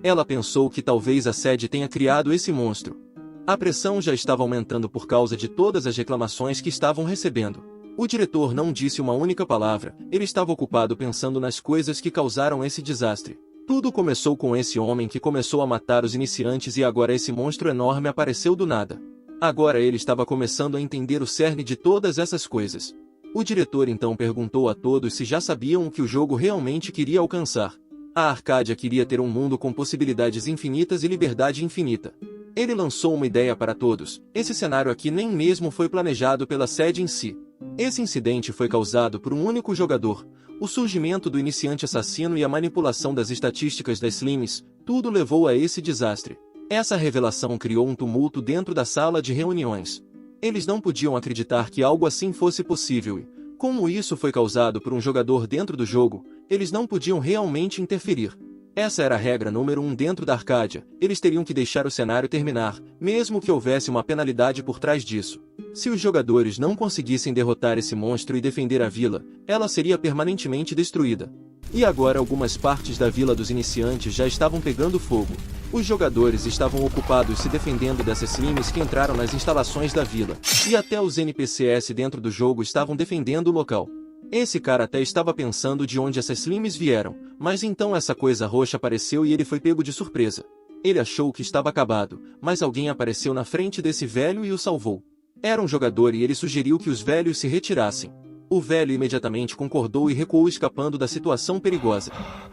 Ela pensou que talvez a sede tenha criado esse monstro. A pressão já estava aumentando por causa de todas as reclamações que estavam recebendo. O diretor não disse uma única palavra, ele estava ocupado pensando nas coisas que causaram esse desastre. Tudo começou com esse homem que começou a matar os iniciantes e agora esse monstro enorme apareceu do nada. Agora ele estava começando a entender o cerne de todas essas coisas. O diretor então perguntou a todos se já sabiam o que o jogo realmente queria alcançar. A Arcádia queria ter um mundo com possibilidades infinitas e liberdade infinita. Ele lançou uma ideia para todos. Esse cenário aqui nem mesmo foi planejado pela sede em si. Esse incidente foi causado por um único jogador. O surgimento do iniciante assassino e a manipulação das estatísticas das Slims, tudo levou a esse desastre. Essa revelação criou um tumulto dentro da sala de reuniões. Eles não podiam acreditar que algo assim fosse possível e, como isso foi causado por um jogador dentro do jogo, eles não podiam realmente interferir. Essa era a regra número 1 dentro da Arcádia, eles teriam que deixar o cenário terminar, mesmo que houvesse uma penalidade por trás disso. Se os jogadores não conseguissem derrotar esse monstro e defender a vila, ela seria permanentemente destruída. E agora algumas partes da vila dos iniciantes já estavam pegando fogo. Os jogadores estavam ocupados se defendendo dessas slimes que entraram nas instalações da vila, e até os NPCs dentro do jogo estavam defendendo o local. Esse cara até estava pensando de onde essas slimes vieram, mas então essa coisa roxa apareceu e ele foi pego de surpresa. Ele achou que estava acabado, mas alguém apareceu na frente desse velho e o salvou. Era um jogador e ele sugeriu que os velhos se retirassem. O velho imediatamente concordou e recuou escapando da situação perigosa.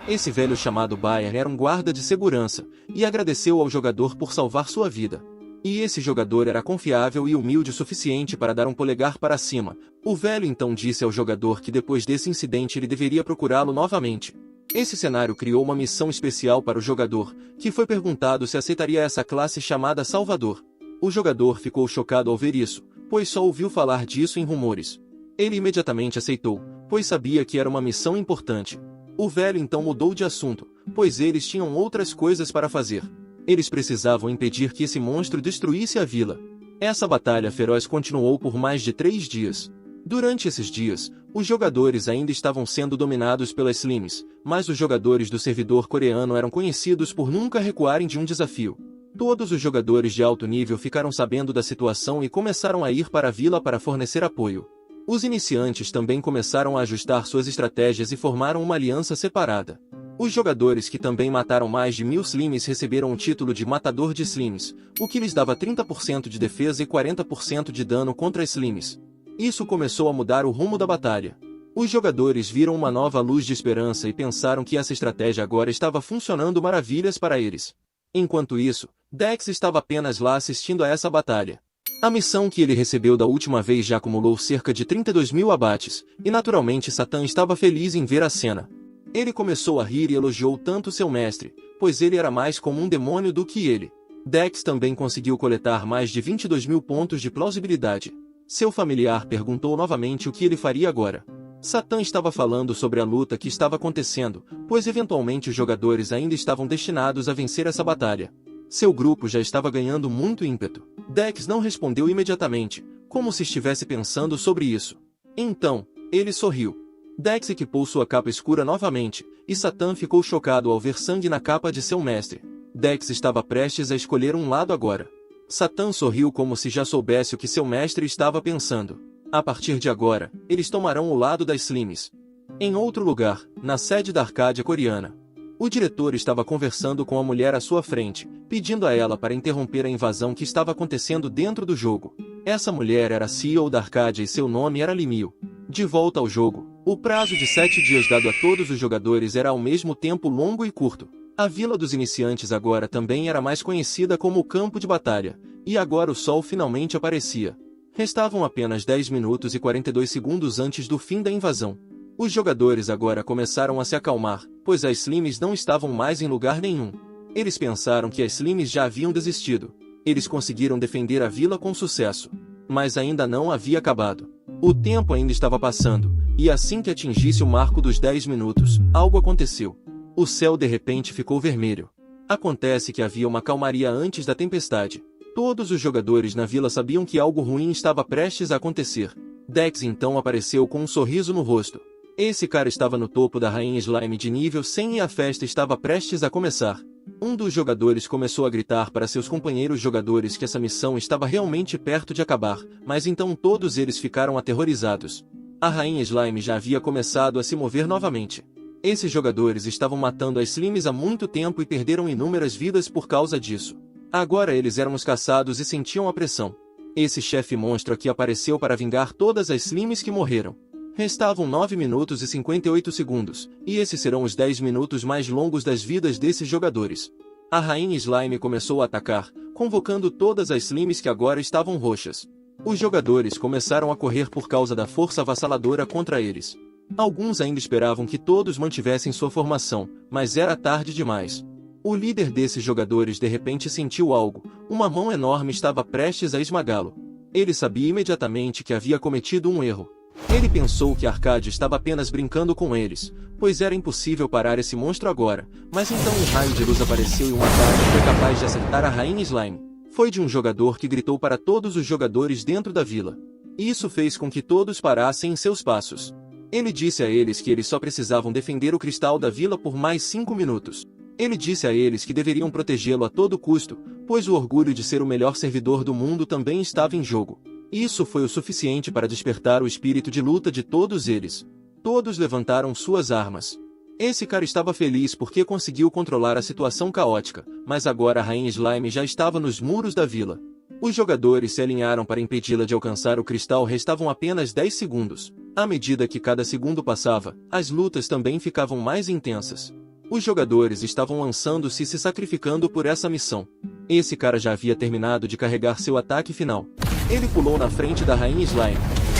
Esse velho chamado Bayer era um guarda de segurança, e agradeceu ao jogador por salvar sua vida. E esse jogador era confiável e humilde o suficiente para dar um polegar para cima. O velho então disse ao jogador que depois desse incidente ele deveria procurá-lo novamente. Esse cenário criou uma missão especial para o jogador, que foi perguntado se aceitaria essa classe chamada Salvador. O jogador ficou chocado ao ver isso, pois só ouviu falar disso em rumores. Ele imediatamente aceitou, pois sabia que era uma missão importante. O velho então mudou de assunto, pois eles tinham outras coisas para fazer. Eles precisavam impedir que esse monstro destruísse a vila. Essa batalha feroz continuou por mais de 3 dias. Durante esses dias, os jogadores ainda estavam sendo dominados pelas Slims, mas os jogadores do servidor coreano eram conhecidos por nunca recuarem de um desafio. Todos os jogadores de alto nível ficaram sabendo da situação e começaram a ir para a vila para fornecer apoio. Os iniciantes também começaram a ajustar suas estratégias e formaram uma aliança separada. Os jogadores que também mataram mais de 1000 Slims receberam o título de Matador de Slims, o que lhes dava 30% de defesa e 40% de dano contra as Slims. Isso começou a mudar o rumo da batalha. Os jogadores viram uma nova luz de esperança e pensaram que essa estratégia agora estava funcionando maravilhas para eles. Enquanto isso, Dex estava apenas lá assistindo a essa batalha. A missão que ele recebeu da última vez já acumulou cerca de 32.000 abates, e naturalmente Satã estava feliz em ver a cena. Ele começou a rir e elogiou tanto seu mestre, pois ele era mais como um demônio do que ele. Dex também conseguiu coletar mais de 22.000 pontos de plausibilidade. Seu familiar perguntou novamente o que ele faria agora. Satã estava falando sobre a luta que estava acontecendo, pois eventualmente os jogadores ainda estavam destinados a vencer essa batalha. Seu grupo já estava ganhando muito ímpeto. Dex não respondeu imediatamente, como se estivesse pensando sobre isso. Então, ele sorriu. Dex equipou sua capa escura novamente, e Satã ficou chocado ao ver sangue na capa de seu mestre. Dex estava prestes a escolher um lado agora. Satã sorriu como se já soubesse o que seu mestre estava pensando. A partir de agora, eles tomarão o lado das Slimes. Em outro lugar, na sede da Arcádia coreana, o diretor estava conversando com a mulher à sua frente, pedindo a ela para interromper a invasão que estava acontecendo dentro do jogo. Essa mulher era a CEO da Arcádia e seu nome era Limil. De volta ao jogo, o prazo de 7 dias dado a todos os jogadores era ao mesmo tempo longo e curto. A Vila dos Iniciantes agora também era mais conhecida como o Campo de Batalha, e agora o sol finalmente aparecia. Restavam apenas 10 minutos e 42 segundos antes do fim da invasão. Os jogadores agora começaram a se acalmar, pois as Slimes não estavam mais em lugar nenhum. Eles pensaram que as Slimes já haviam desistido. Eles conseguiram defender a vila com sucesso. Mas ainda não havia acabado. O tempo ainda estava passando, e assim que atingisse o marco dos 10 minutos, algo aconteceu. O céu de repente ficou vermelho. Acontece que havia uma calmaria antes da tempestade. Todos os jogadores na vila sabiam que algo ruim estava prestes a acontecer. Dex então apareceu com um sorriso no rosto. Esse cara estava no topo da Rainha Slime de nível 100 e a festa estava prestes a começar. Um dos jogadores começou a gritar para seus companheiros jogadores que essa missão estava realmente perto de acabar, mas então todos eles ficaram aterrorizados. A Rainha Slime já havia começado a se mover novamente. Esses jogadores estavam matando as Slimes há muito tempo e perderam inúmeras vidas por causa disso. Agora eles eram os caçados e sentiam a pressão. Esse chefe monstro aqui apareceu para vingar todas as Slimes que morreram. Restavam 9 minutos e 58 segundos, e esses serão os 10 minutos mais longos das vidas desses jogadores. A Rainha Slime começou a atacar, convocando todas as Slimes que agora estavam roxas. Os jogadores começaram a correr por causa da força avassaladora contra eles. Alguns ainda esperavam que todos mantivessem sua formação, mas era tarde demais. O líder desses jogadores de repente sentiu algo, uma mão enorme estava prestes a esmagá-lo. Ele sabia imediatamente que havia cometido um erro. Ele pensou que Arcádia estava apenas brincando com eles, pois era impossível parar esse monstro agora, mas então um raio de luz apareceu e um ataque foi capaz de acertar a Rainha Slime. Foi de um jogador que gritou para todos os jogadores dentro da vila. Isso fez com que todos parassem em seus passos. Ele disse a eles que eles só precisavam defender o cristal da vila por mais 5 minutos. Ele disse a eles que deveriam protegê-lo a todo custo, pois o orgulho de ser o melhor servidor do mundo também estava em jogo. Isso foi o suficiente para despertar o espírito de luta de todos eles. Todos levantaram suas armas. Esse cara estava feliz porque conseguiu controlar a situação caótica, mas agora a Rainha Slime já estava nos muros da vila. Os jogadores se alinharam para impedi-la de alcançar o cristal. Restavam apenas 10 segundos. À medida que cada segundo passava, as lutas também ficavam mais intensas. Os jogadores estavam lançando-se e se sacrificando por essa missão. Esse cara já havia terminado de carregar seu ataque final. Ele pulou na frente da Rainha Slime,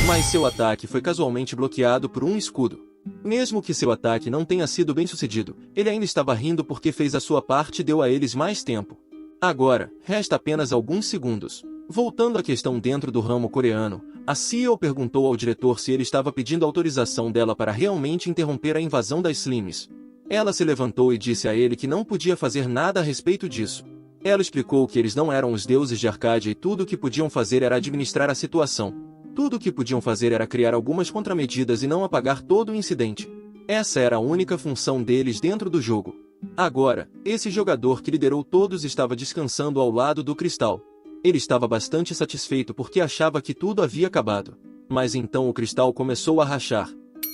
mas seu ataque foi casualmente bloqueado por um escudo. Mesmo que seu ataque não tenha sido bem sucedido, ele ainda estava rindo porque fez a sua parte e deu a eles mais tempo. Agora, resta apenas alguns segundos. Voltando à questão dentro do ramo coreano, a CEO perguntou ao diretor se ele estava pedindo autorização dela para realmente interromper a invasão das Slimes. Ela se levantou e disse a ele que não podia fazer nada a respeito disso. Ela explicou que eles não eram os deuses de Arcádia e tudo o que podiam fazer era administrar a situação. Tudo o que podiam fazer era criar algumas contramedidas e não apagar todo o incidente. Essa era a única função deles dentro do jogo. Agora, esse jogador que liderou todos estava descansando ao lado do cristal. Ele estava bastante satisfeito porque achava que tudo havia acabado. Mas então o cristal começou a rachar.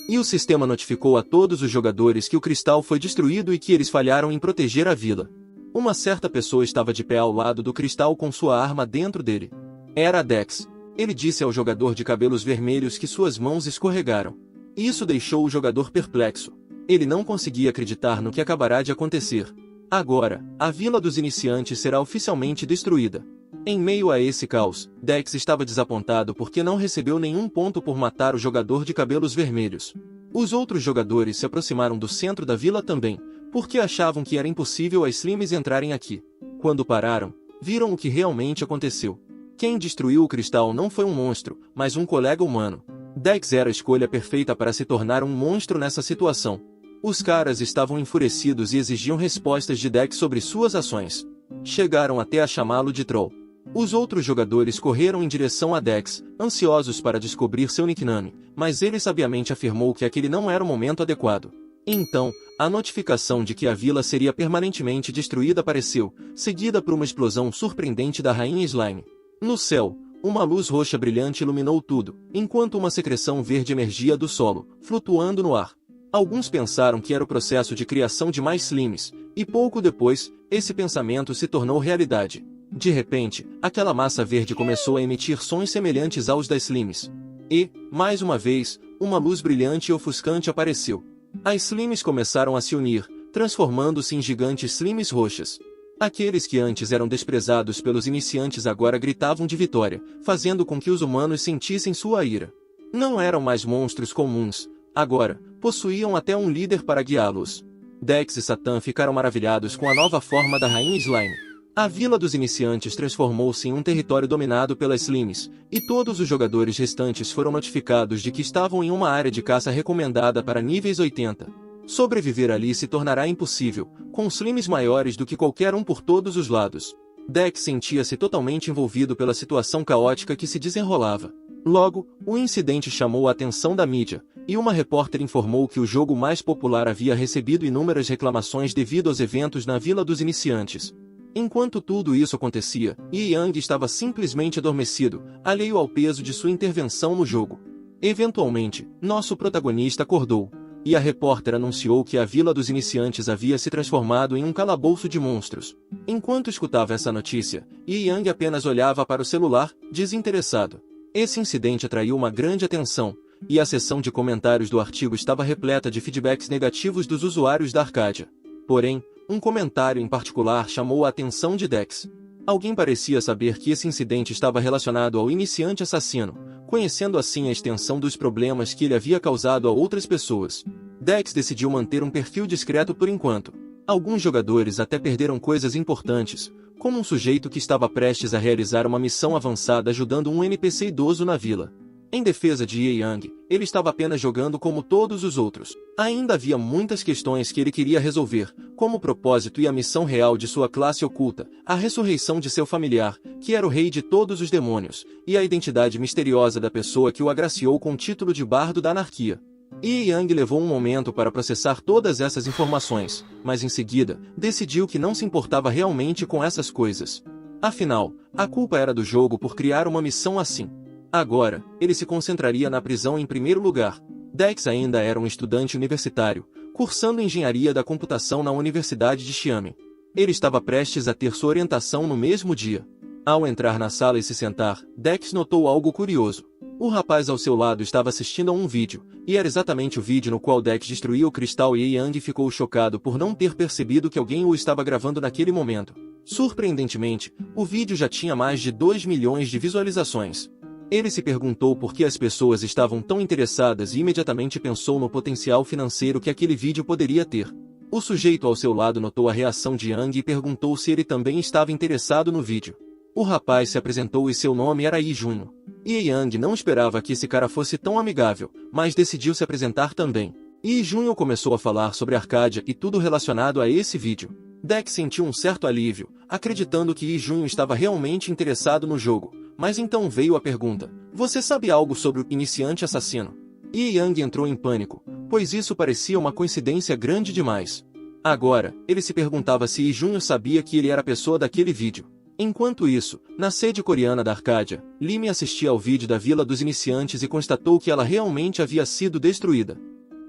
E o sistema notificou a todos os jogadores que o cristal foi destruído e que eles falharam em proteger a vila. Uma certa pessoa estava de pé ao lado do cristal com sua arma dentro dele. Era Dex. Ele disse ao jogador de cabelos vermelhos que suas mãos escorregaram. Isso deixou o jogador perplexo. Ele não conseguia acreditar no que acabará de acontecer. Agora, a Vila dos Iniciantes será oficialmente destruída. Em meio a esse caos, Dex estava desapontado porque não recebeu nenhum ponto por matar o jogador de cabelos vermelhos. Os outros jogadores se aproximaram do centro da vila também, porque achavam que era impossível as Slimes entrarem aqui. Quando pararam, viram o que realmente aconteceu. Quem destruiu o cristal não foi um monstro, mas um colega humano. Dex era a escolha perfeita para se tornar um monstro nessa situação. Os caras estavam enfurecidos e exigiam respostas de Dex sobre suas ações. Chegaram até a chamá-lo de troll. Os outros jogadores correram em direção a Dex, ansiosos para descobrir seu nickname, mas ele sabiamente afirmou que aquele não era o momento adequado. Então, a notificação de que a vila seria permanentemente destruída apareceu, seguida por uma explosão surpreendente da Rainha Slime. No céu, uma luz roxa brilhante iluminou tudo, enquanto uma secreção verde emergia do solo, flutuando no ar. Alguns pensaram que era o processo de criação de mais slimes, e pouco depois, esse pensamento se tornou realidade. De repente, aquela massa verde começou a emitir sons semelhantes aos das slimes. E, mais uma vez, uma luz brilhante e ofuscante apareceu. As slimes começaram a se unir, transformando-se em gigantes slimes roxas. Aqueles que antes eram desprezados pelos iniciantes agora gritavam de vitória, fazendo com que os humanos sentissem sua ira. Não eram mais monstros comuns, agora, possuíam até um líder para guiá-los. Dex e Satan ficaram maravilhados com a nova forma da Rainha Slime. A vila dos iniciantes transformou-se em um território dominado pelas slimes, e todos os jogadores restantes foram notificados de que estavam em uma área de caça recomendada para níveis 80. Sobreviver ali se tornará impossível, com slimes maiores do que qualquer um por todos os lados. Dex sentia-se totalmente envolvido pela situação caótica que se desenrolava. Logo, o incidente chamou a atenção da mídia, e uma repórter informou que o jogo mais popular havia recebido inúmeras reclamações devido aos eventos na Vila dos Iniciantes. Enquanto tudo isso acontecia, Yi Yang estava simplesmente adormecido, alheio ao peso de sua intervenção no jogo. Eventualmente, nosso protagonista acordou, e a repórter anunciou que a Vila dos Iniciantes havia se transformado em um calabouço de monstros. Enquanto escutava essa notícia, Yi Yang apenas olhava para o celular, desinteressado. Esse incidente atraiu uma grande atenção, e a seção de comentários do artigo estava repleta de feedbacks negativos dos usuários da Arcadia. Porém, um comentário em particular chamou a atenção de Dex. Alguém parecia saber que esse incidente estava relacionado ao iniciante assassino, conhecendo assim a extensão dos problemas que ele havia causado a outras pessoas. Dex decidiu manter um perfil discreto por enquanto. Alguns jogadores até perderam coisas importantes, como um sujeito que estava prestes a realizar uma missão avançada ajudando um NPC idoso na vila. Em defesa de Yi Yang, ele estava apenas jogando como todos os outros. Ainda havia muitas questões que ele queria resolver, como o propósito e a missão real de sua classe oculta, a ressurreição de seu familiar, que era o rei de todos os demônios, e a identidade misteriosa da pessoa que o agraciou com o título de Bardo da Anarquia. Yi Yang levou um momento para processar todas essas informações, mas em seguida, decidiu que não se importava realmente com essas coisas. Afinal, a culpa era do jogo por criar uma missão assim. Agora, ele se concentraria na prisão em primeiro lugar. Dex ainda era um estudante universitário, cursando engenharia da computação na Universidade de Xiamen. Ele estava prestes a ter sua orientação no mesmo dia. Ao entrar na sala e se sentar, Dex notou algo curioso. O rapaz ao seu lado estava assistindo a um vídeo, e era exatamente o vídeo no qual Dex destruiu o cristal e Yi Yang ficou chocado por não ter percebido que alguém o estava gravando naquele momento. Surpreendentemente, o vídeo já tinha mais de 2 milhões de visualizações. Ele se perguntou por que as pessoas estavam tão interessadas e imediatamente pensou no potencial financeiro que aquele vídeo poderia ter. O sujeito ao seu lado notou a reação de Yang e perguntou se ele também estava interessado no vídeo. O rapaz se apresentou e seu nome era Yi Junho. E Yang não esperava que esse cara fosse tão amigável, mas decidiu se apresentar também. Yi Junho começou a falar sobre Arcadia e tudo relacionado a esse vídeo. Dex sentiu um certo alívio, acreditando que Yi Junho estava realmente interessado no jogo. Mas então veio a pergunta: você sabe algo sobre o iniciante assassino? Yi Yang entrou em pânico, pois isso parecia uma coincidência grande demais. Agora, ele se perguntava se Yi Junho sabia que ele era a pessoa daquele vídeo. Enquanto isso, na sede coreana da Arcadia, Lime assistia ao vídeo da Vila dos Iniciantes e constatou que ela realmente havia sido destruída.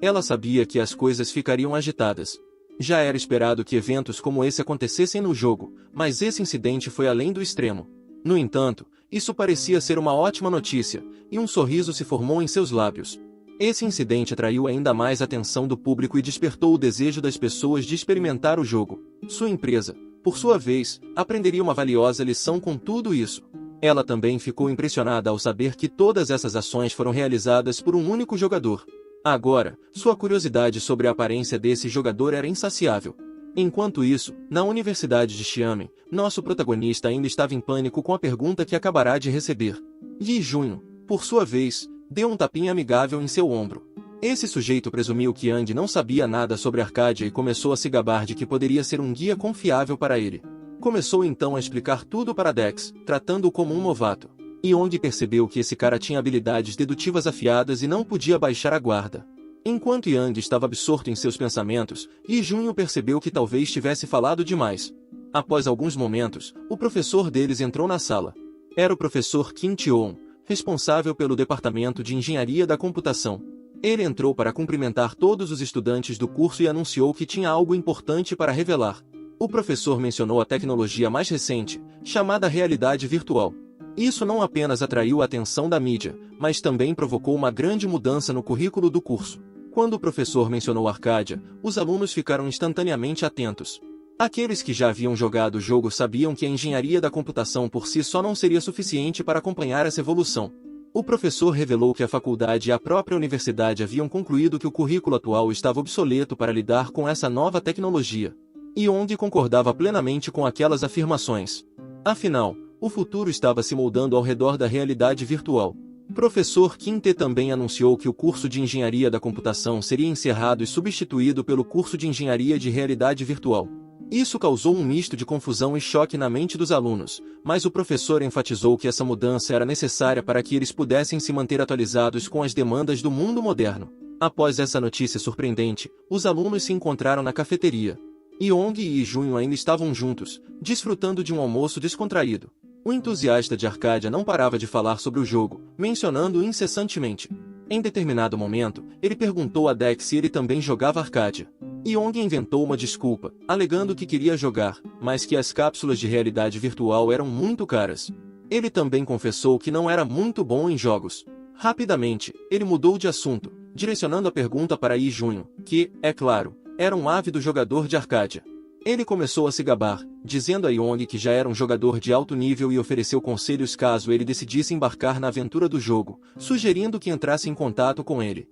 Ela sabia que as coisas ficariam agitadas. Já era esperado que eventos como esse acontecessem no jogo, mas esse incidente foi além do extremo. No entanto, isso parecia ser uma ótima notícia, e um sorriso se formou em seus lábios. Esse incidente atraiu ainda mais a atenção do público e despertou o desejo das pessoas de experimentar o jogo. Sua empresa, por sua vez, aprenderia uma valiosa lição com tudo isso. Ela também ficou impressionada ao saber que todas essas ações foram realizadas por um único jogador. Agora, sua curiosidade sobre a aparência desse jogador era insaciável. Enquanto isso, na Universidade de Xiamen, nosso protagonista ainda estava em pânico com a pergunta que acabará de receber. Yi Junho, por sua vez, deu um tapinha amigável em seu ombro. Esse sujeito presumiu que Yang não sabia nada sobre Arcadia e começou a se gabar de que poderia ser um guia confiável para ele. Começou então a explicar tudo para Dex, tratando-o como um novato. Yong percebeu que esse cara tinha habilidades dedutivas afiadas e não podia baixar a guarda. Enquanto Yang estava absorto em seus pensamentos, Yi Junho percebeu que talvez tivesse falado demais. Após alguns momentos, o professor deles entrou na sala. Era o professor Kim Cheon, responsável pelo departamento de engenharia da computação. Ele entrou para cumprimentar todos os estudantes do curso e anunciou que tinha algo importante para revelar. O professor mencionou a tecnologia mais recente, chamada realidade virtual. Isso não apenas atraiu a atenção da mídia, mas também provocou uma grande mudança no currículo do curso. Quando o professor mencionou Arcadia, os alunos ficaram instantaneamente atentos. Aqueles que já haviam jogado o jogo sabiam que a engenharia da computação por si só não seria suficiente para acompanhar essa evolução. O professor revelou que a faculdade e a própria universidade haviam concluído que o currículo atual estava obsoleto para lidar com essa nova tecnologia. Yong concordava plenamente com aquelas afirmações. Afinal, o futuro estava se moldando ao redor da realidade virtual. Professor Kim Tae também anunciou que o curso de Engenharia da Computação seria encerrado e substituído pelo curso de Engenharia de Realidade Virtual. Isso causou um misto de confusão e choque na mente dos alunos, mas o professor enfatizou que essa mudança era necessária para que eles pudessem se manter atualizados com as demandas do mundo moderno. Após essa notícia surpreendente, os alunos se encontraram na cafeteria. Yong e Yi Junho ainda estavam juntos, desfrutando de um almoço descontraído. O entusiasta de Arcadia não parava de falar sobre o jogo, mencionando-o incessantemente. Em determinado momento, ele perguntou a Dex se ele também jogava Arcadia. Yong inventou uma desculpa, alegando que queria jogar, mas que as cápsulas de realidade virtual eram muito caras. Ele também confessou que não era muito bom em jogos. Rapidamente, ele mudou de assunto, direcionando a pergunta para Yi Junho, que, é claro, era um ávido jogador de Arcadia. Ele começou a se gabar, dizendo a Yong que já era um jogador de alto nível e ofereceu conselhos caso ele decidisse embarcar na aventura do jogo, sugerindo que entrasse em contato com ele.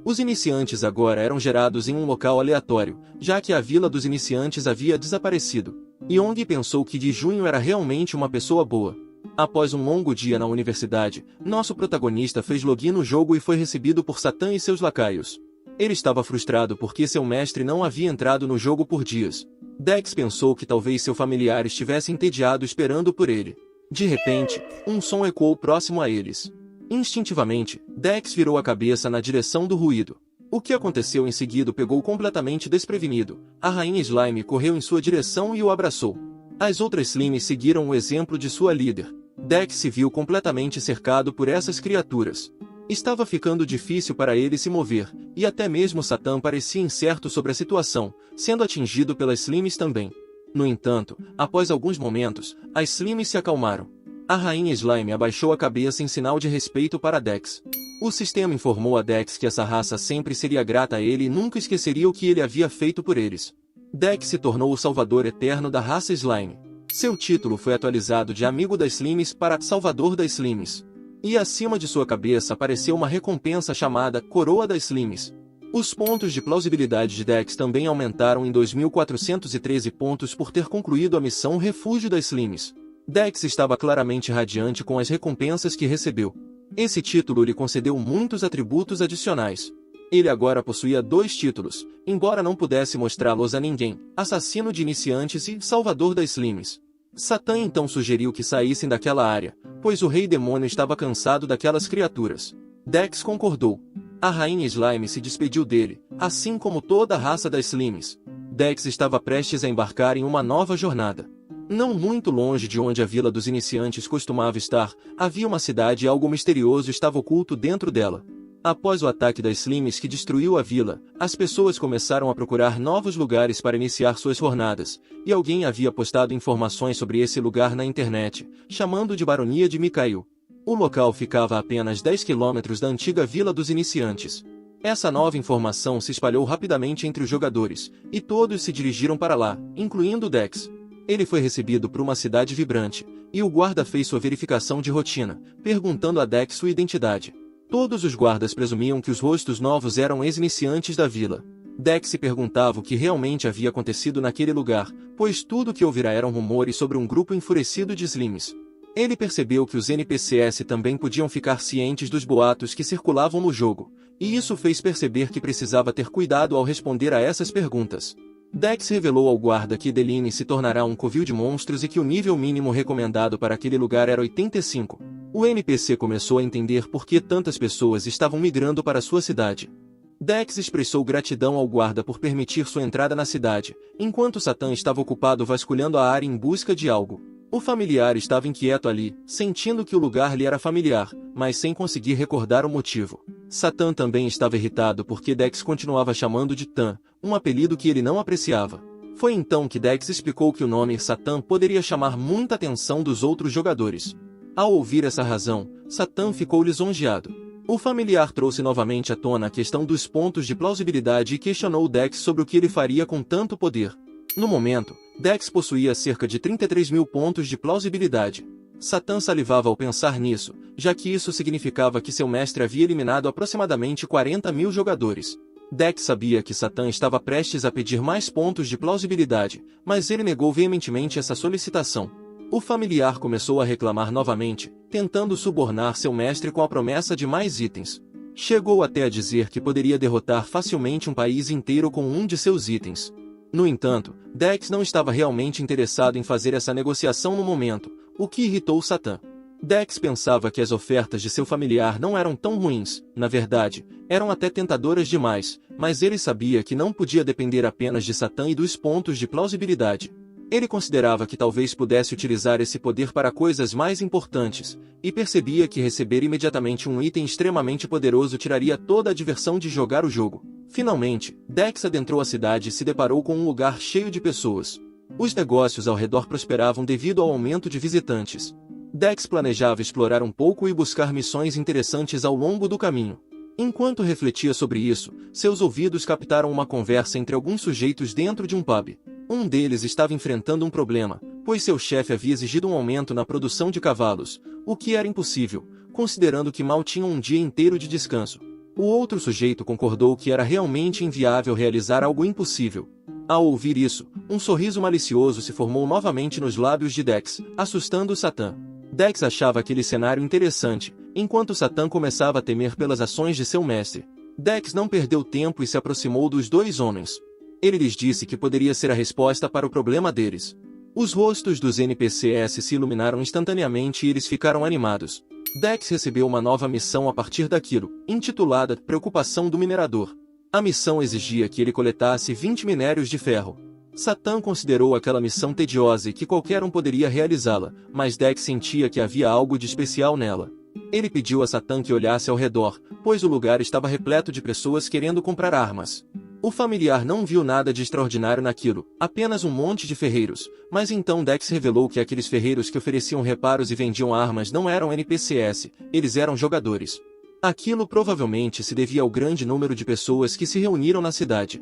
Os iniciantes agora eram gerados em um local aleatório, já que a vila dos iniciantes havia desaparecido. Yong pensou que Yi Junho era realmente uma pessoa boa. Após um longo dia na universidade, nosso protagonista fez login no jogo e foi recebido por Satan e seus lacaios. Ele estava frustrado porque seu mestre não havia entrado no jogo por dias. Dex pensou que talvez seu familiar estivesse entediado esperando por ele. De repente, um som ecoou próximo a eles. Instintivamente, Dex virou a cabeça na direção do ruído. O que aconteceu em seguida pegou completamente desprevenido. A rainha Slime correu em sua direção e o abraçou. As outras Slimes seguiram o exemplo de sua líder. Dex se viu completamente cercado por essas criaturas. Estava ficando difícil para ele se mover, e até mesmo Satan parecia incerto sobre a situação, sendo atingido pelas Slimes também. No entanto, após alguns momentos, as Slimes se acalmaram. A rainha Slime abaixou a cabeça em sinal de respeito para Dex. O sistema informou a Dex que essa raça sempre seria grata a ele e nunca esqueceria o que ele havia feito por eles. Dex se tornou o salvador eterno da raça Slime. Seu título foi atualizado de Amigo das Slimes para Salvador das Slimes. E acima de sua cabeça apareceu uma recompensa chamada Coroa das Slimes. Os pontos de plausibilidade de Dex também aumentaram em 2.413 pontos por ter concluído a missão Refúgio das Slimes. Dex estava claramente radiante com as recompensas que recebeu. Esse título lhe concedeu muitos atributos adicionais. Ele agora possuía 2 títulos, embora não pudesse mostrá-los a ninguém: Assassino de Iniciantes e Salvador das Slimes. Satan então sugeriu que saíssem daquela área, pois o Rei Demônio estava cansado daquelas criaturas. Dex concordou. A rainha Slime se despediu dele, assim como toda a raça das Slimes. Dex estava prestes a embarcar em uma nova jornada. Não muito longe de onde a vila dos iniciantes costumava estar, havia uma cidade e algo misterioso estava oculto dentro dela. Após o ataque das Slimes que destruiu a vila, as pessoas começaram a procurar novos lugares para iniciar suas jornadas, e alguém havia postado informações sobre esse lugar na internet, chamando de Baronia de Mikhail. O local ficava a apenas 10 quilômetros da antiga vila dos iniciantes. Essa nova informação se espalhou rapidamente entre os jogadores, e todos se dirigiram para lá, incluindo Dex. Ele foi recebido por uma cidade vibrante, e o guarda fez sua verificação de rotina, perguntando a Dex sua identidade. Todos os guardas presumiam que os rostos novos eram ex-iniciantes da vila. Dex se perguntava o que realmente havia acontecido naquele lugar, pois tudo o que ouvira eram rumores sobre um grupo enfurecido de Slimes. Ele percebeu que os NPCs também podiam ficar cientes dos boatos que circulavam no jogo, e isso fez perceber que precisava ter cuidado ao responder a essas perguntas. Dex revelou ao guarda que Deline se tornará um covil de monstros e que o nível mínimo recomendado para aquele lugar era 85. O NPC começou a entender por que tantas pessoas estavam migrando para sua cidade. Dex expressou gratidão ao guarda por permitir sua entrada na cidade, enquanto Satã estava ocupado vasculhando a área em busca de algo. O familiar estava inquieto ali, sentindo que o lugar lhe era familiar, mas sem conseguir recordar o motivo. Satã também estava irritado porque Dex continuava chamando de Tan, um apelido que ele não apreciava. Foi então que Dex explicou que o nome Satã poderia chamar muita atenção dos outros jogadores. Ao ouvir essa razão, Satã ficou lisonjeado. O familiar trouxe novamente à tona a questão dos pontos de plausibilidade e questionou Dex sobre o que ele faria com tanto poder. No momento, Dex possuía cerca de 33 mil pontos de plausibilidade. Satã salivava ao pensar nisso, já que isso significava que seu mestre havia eliminado aproximadamente 40 mil jogadores. Dex sabia que Satã estava prestes a pedir mais pontos de plausibilidade, mas ele negou veementemente essa solicitação. O familiar começou a reclamar novamente, tentando subornar seu mestre com a promessa de mais itens. Chegou até a dizer que poderia derrotar facilmente um país inteiro com um de seus itens. No entanto, Dex não estava realmente interessado em fazer essa negociação no momento, o que irritou Satã. Dex pensava que as ofertas de seu familiar não eram tão ruins, na verdade, eram até tentadoras demais, mas ele sabia que não podia depender apenas de Satã e dos pontos de plausibilidade. Ele considerava que talvez pudesse utilizar esse poder para coisas mais importantes, e percebia que receber imediatamente um item extremamente poderoso tiraria toda a diversão de jogar o jogo. Finalmente, Dex adentrou a cidade e se deparou com um lugar cheio de pessoas. Os negócios ao redor prosperavam devido ao aumento de visitantes. Dex planejava explorar um pouco e buscar missões interessantes ao longo do caminho. Enquanto refletia sobre isso, seus ouvidos captaram uma conversa entre alguns sujeitos dentro de um pub. Um deles estava enfrentando um problema, pois seu chefe havia exigido um aumento na produção de cavalos, o que era impossível, considerando que mal tinham um dia inteiro de descanso. O outro sujeito concordou que era realmente inviável realizar algo impossível. Ao ouvir isso, um sorriso malicioso se formou novamente nos lábios de Dex, assustando Satã. Dex achava aquele cenário interessante, enquanto Satã começava a temer pelas ações de seu mestre. Dex não perdeu tempo e se aproximou dos dois homens. Ele lhes disse que poderia ser a resposta para o problema deles. Os rostos dos NPCs se iluminaram instantaneamente e eles ficaram animados. Dex recebeu uma nova missão a partir daquilo, intitulada Preocupação do Minerador. A missão exigia que ele coletasse 20 minérios de ferro. Satã considerou aquela missão tediosa e que qualquer um poderia realizá-la, mas Dex sentia que havia algo de especial nela. Ele pediu a Satã que olhasse ao redor, pois o lugar estava repleto de pessoas querendo comprar armas. O familiar não viu nada de extraordinário naquilo, apenas um monte de ferreiros, mas então Dex revelou que aqueles ferreiros que ofereciam reparos e vendiam armas não eram NPCs, eles eram jogadores. Aquilo provavelmente se devia ao grande número de pessoas que se reuniram na cidade.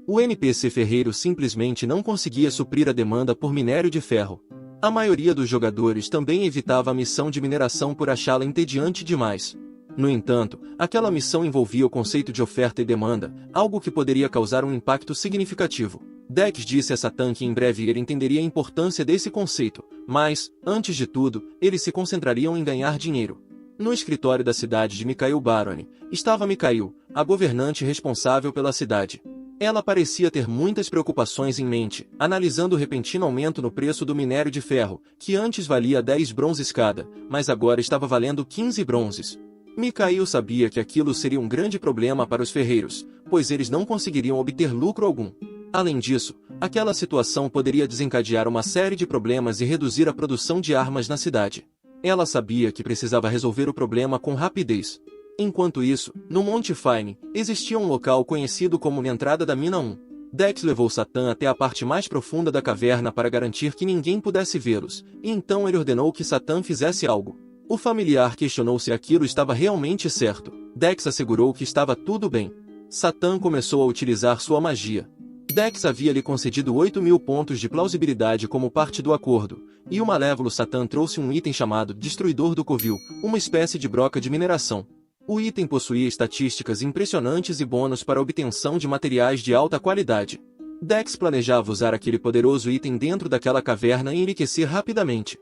O NPC ferreiro simplesmente não conseguia suprir a demanda por minério de ferro. A maioria dos jogadores também evitava a missão de mineração por achá-la entediante demais. No entanto, aquela missão envolvia o conceito de oferta e demanda, algo que poderia causar um impacto significativo. Dex disse a Satã que em breve ele entenderia a importância desse conceito, mas, antes de tudo, eles se concentrariam em ganhar dinheiro. No escritório da cidade de Mikhail Baroni, estava Mikhail, a governante responsável pela cidade. Ela parecia ter muitas preocupações em mente, analisando o repentino aumento no preço do minério de ferro, que antes valia 10 bronzes cada, mas agora estava valendo 15 bronzes. Mikhail sabia que aquilo seria um grande problema para os ferreiros, pois eles não conseguiriam obter lucro algum. Além disso, aquela situação poderia desencadear uma série de problemas e reduzir a produção de armas na cidade. Ela sabia que precisava resolver o problema com rapidez. Enquanto isso, no Monte Fine, existia um local conhecido como a entrada da Mina 1. Dex levou Satã até a parte mais profunda da caverna para garantir que ninguém pudesse vê-los, e então ele ordenou que Satã fizesse algo. O familiar questionou se aquilo estava realmente certo. Dex assegurou que estava tudo bem. Satã começou a utilizar sua magia. Dex havia lhe concedido 8.000 pontos de plausibilidade como parte do acordo, e o malévolo Satã trouxe um item chamado Destruidor do Covil, uma espécie de broca de mineração. O item possuía estatísticas impressionantes e bônus para obtenção de materiais de alta qualidade. Dex planejava usar aquele poderoso item dentro daquela caverna e enriquecer rapidamente.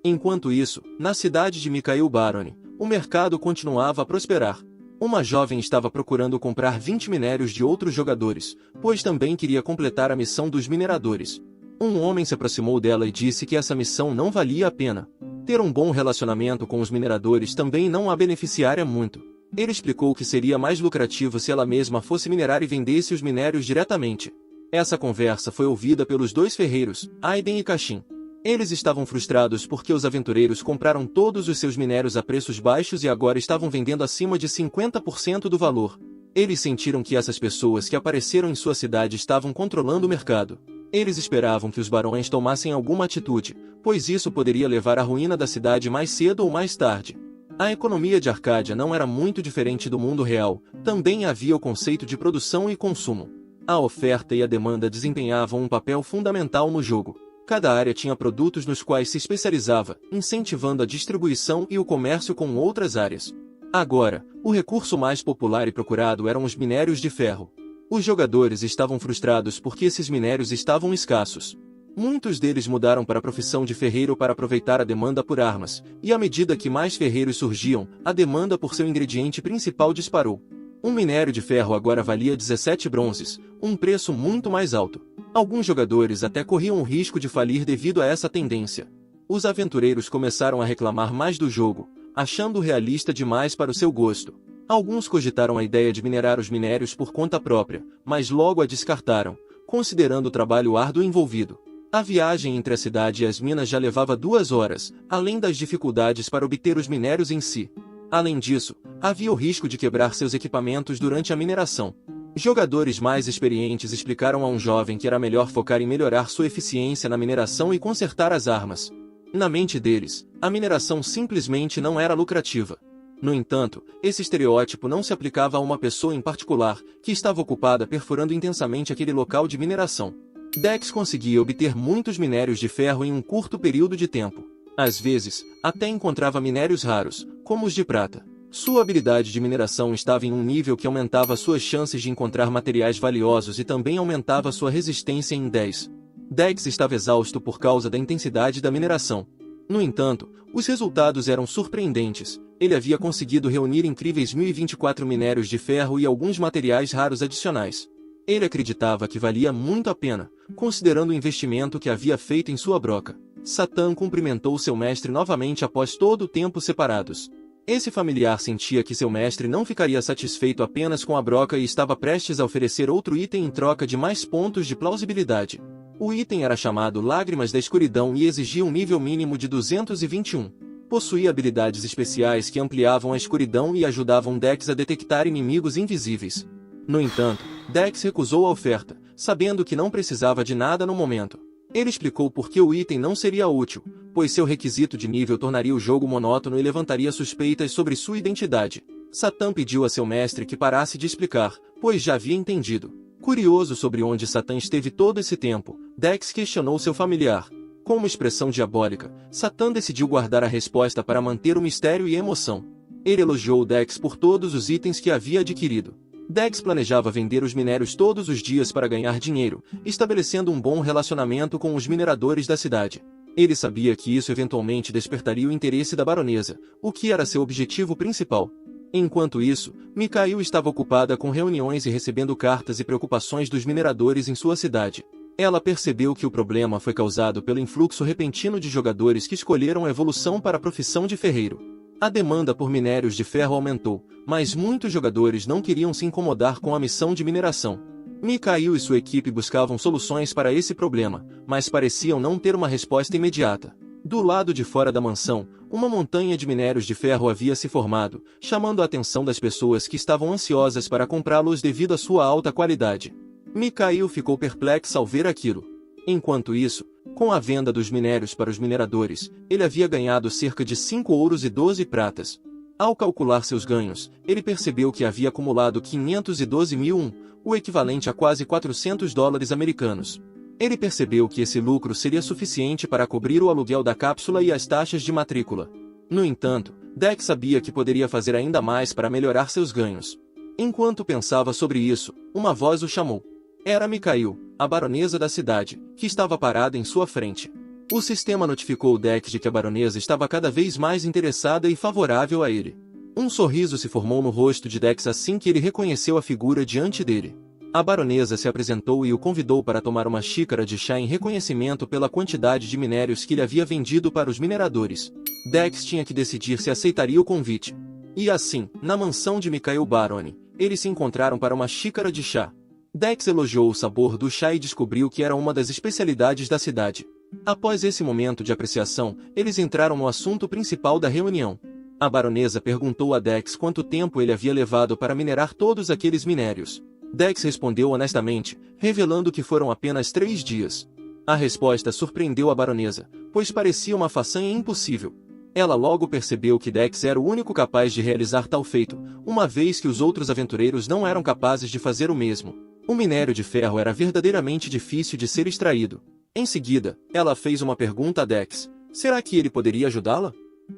Enquanto isso, na cidade de Mikhail Baroni, o mercado continuava a prosperar. Uma jovem estava procurando comprar 20 minérios de outros jogadores, pois também queria completar a missão dos mineradores. Um homem se aproximou dela e disse que essa missão não valia a pena. Ter um bom relacionamento com os mineradores também não a beneficiaria muito. Ele explicou que seria mais lucrativo se ela mesma fosse minerar e vendesse os minérios diretamente. Essa conversa foi ouvida pelos dois ferreiros, Aiden e Cashin. Eles estavam frustrados porque os aventureiros compraram todos os seus minérios a preços baixos e agora estavam vendendo acima de 50% do valor. Eles sentiram que essas pessoas que apareceram em sua cidade estavam controlando o mercado. Eles esperavam que os barões tomassem alguma atitude, pois isso poderia levar à ruína da cidade mais cedo ou mais tarde. A economia de Arcádia não era muito diferente do mundo real, também havia o conceito de produção e consumo. A oferta e a demanda desempenhavam um papel fundamental no jogo. Cada área tinha produtos nos quais se especializava, incentivando a distribuição e o comércio com outras áreas. Agora, o recurso mais popular e procurado eram os minérios de ferro. Os jogadores estavam frustrados porque esses minérios estavam escassos. Muitos deles mudaram para a profissão de ferreiro para aproveitar a demanda por armas, e à medida que mais ferreiros surgiam, a demanda por seu ingrediente principal disparou. Um minério de ferro agora valia 17 bronzes, um preço muito mais alto. Alguns jogadores até corriam o risco de falir devido a essa tendência. Os aventureiros começaram a reclamar mais do jogo, achando-o realista demais para o seu gosto. Alguns cogitaram a ideia de minerar os minérios por conta própria, mas logo a descartaram, considerando o trabalho árduo envolvido. A viagem entre a cidade e as minas já levava 2 horas, além das dificuldades para obter os minérios em si. Além disso, havia o risco de quebrar seus equipamentos durante a mineração. Jogadores mais experientes explicaram a um jovem que era melhor focar em melhorar sua eficiência na mineração e consertar as armas. Na mente deles, a mineração simplesmente não era lucrativa. No entanto, esse estereótipo não se aplicava a uma pessoa em particular, que estava ocupada perfurando intensamente aquele local de mineração. Dex conseguia obter muitos minérios de ferro em um curto período de tempo. Às vezes, até encontrava minérios raros, como os de prata. Sua habilidade de mineração estava em um nível que aumentava suas chances de encontrar materiais valiosos e também aumentava sua resistência em 10. Dex estava exausto por causa da intensidade da mineração. No entanto, os resultados eram surpreendentes. Ele havia conseguido reunir incríveis 1024 minérios de ferro e alguns materiais raros adicionais. Ele acreditava que valia muito a pena, considerando o investimento que havia feito em sua broca. Satã cumprimentou seu mestre novamente após todo o tempo separados. Esse familiar sentia que seu mestre não ficaria satisfeito apenas com a broca e estava prestes a oferecer outro item em troca de mais pontos de plausibilidade. O item era chamado Lágrimas da Escuridão e exigia um nível mínimo de 221. Possuía habilidades especiais que ampliavam a escuridão e ajudavam Dex a detectar inimigos invisíveis. No entanto, Dex recusou a oferta, sabendo que não precisava de nada no momento. Ele explicou por que o item não seria útil, pois seu requisito de nível tornaria o jogo monótono e levantaria suspeitas sobre sua identidade. Satã pediu a seu mestre que parasse de explicar, pois já havia entendido. Curioso sobre onde Satã esteve todo esse tempo, Dex questionou seu familiar. Com uma expressão diabólica, Satã decidiu guardar a resposta para manter o mistério e a emoção. Ele elogiou Dex por todos os itens que havia adquirido. Dex planejava vender os minérios todos os dias para ganhar dinheiro, estabelecendo um bom relacionamento com os mineradores da cidade. Ele sabia que isso eventualmente despertaria o interesse da baronesa, o que era seu objetivo principal. Enquanto isso, Mikhail estava ocupada com reuniões e recebendo cartas e preocupações dos mineradores em sua cidade. Ela percebeu que o problema foi causado pelo influxo repentino de jogadores que escolheram a evolução para a profissão de ferreiro. A demanda por minérios de ferro aumentou, mas muitos jogadores não queriam se incomodar com a missão de mineração. Mikhail e sua equipe buscavam soluções para esse problema, mas pareciam não ter uma resposta imediata. Do lado de fora da mansão, uma montanha de minérios de ferro havia se formado, chamando a atenção das pessoas que estavam ansiosas para comprá-los devido à sua alta qualidade. Mikhail ficou perplexo ao ver aquilo. Enquanto isso, com a venda dos minérios para os mineradores, ele havia ganhado cerca de 5 ouros e 12 pratas. Ao calcular seus ganhos, ele percebeu que havia acumulado 512.001, o equivalente a quase $400 americanos. Ele percebeu que esse lucro seria suficiente para cobrir o aluguel da cápsula e as taxas de matrícula. No entanto, Dex sabia que poderia fazer ainda mais para melhorar seus ganhos. Enquanto pensava sobre isso, uma voz o chamou. Era Mikhail, a baronesa da cidade, que estava parada em sua frente. O sistema notificou Dex de que a baronesa estava cada vez mais interessada e favorável a ele. Um sorriso se formou no rosto de Dex assim que ele reconheceu a figura diante dele. A baronesa se apresentou e o convidou para tomar uma xícara de chá em reconhecimento pela quantidade de minérios que ele havia vendido para os mineradores. Dex tinha que decidir se aceitaria o convite. E assim, na mansão de Mikhail Baroni, eles se encontraram para uma xícara de chá. Dex elogiou o sabor do chá e descobriu que era uma das especialidades da cidade. Após esse momento de apreciação, eles entraram no assunto principal da reunião. A baronesa perguntou a Dex quanto tempo ele havia levado para minerar todos aqueles minérios. Dex respondeu honestamente, revelando que foram apenas 3 dias. A resposta surpreendeu a baronesa, pois parecia uma façanha impossível. Ela logo percebeu que Dex era o único capaz de realizar tal feito, uma vez que os outros aventureiros não eram capazes de fazer o mesmo. O minério de ferro era verdadeiramente difícil de ser extraído. Em seguida, ela fez uma pergunta a Dex. Será que ele poderia ajudá-la?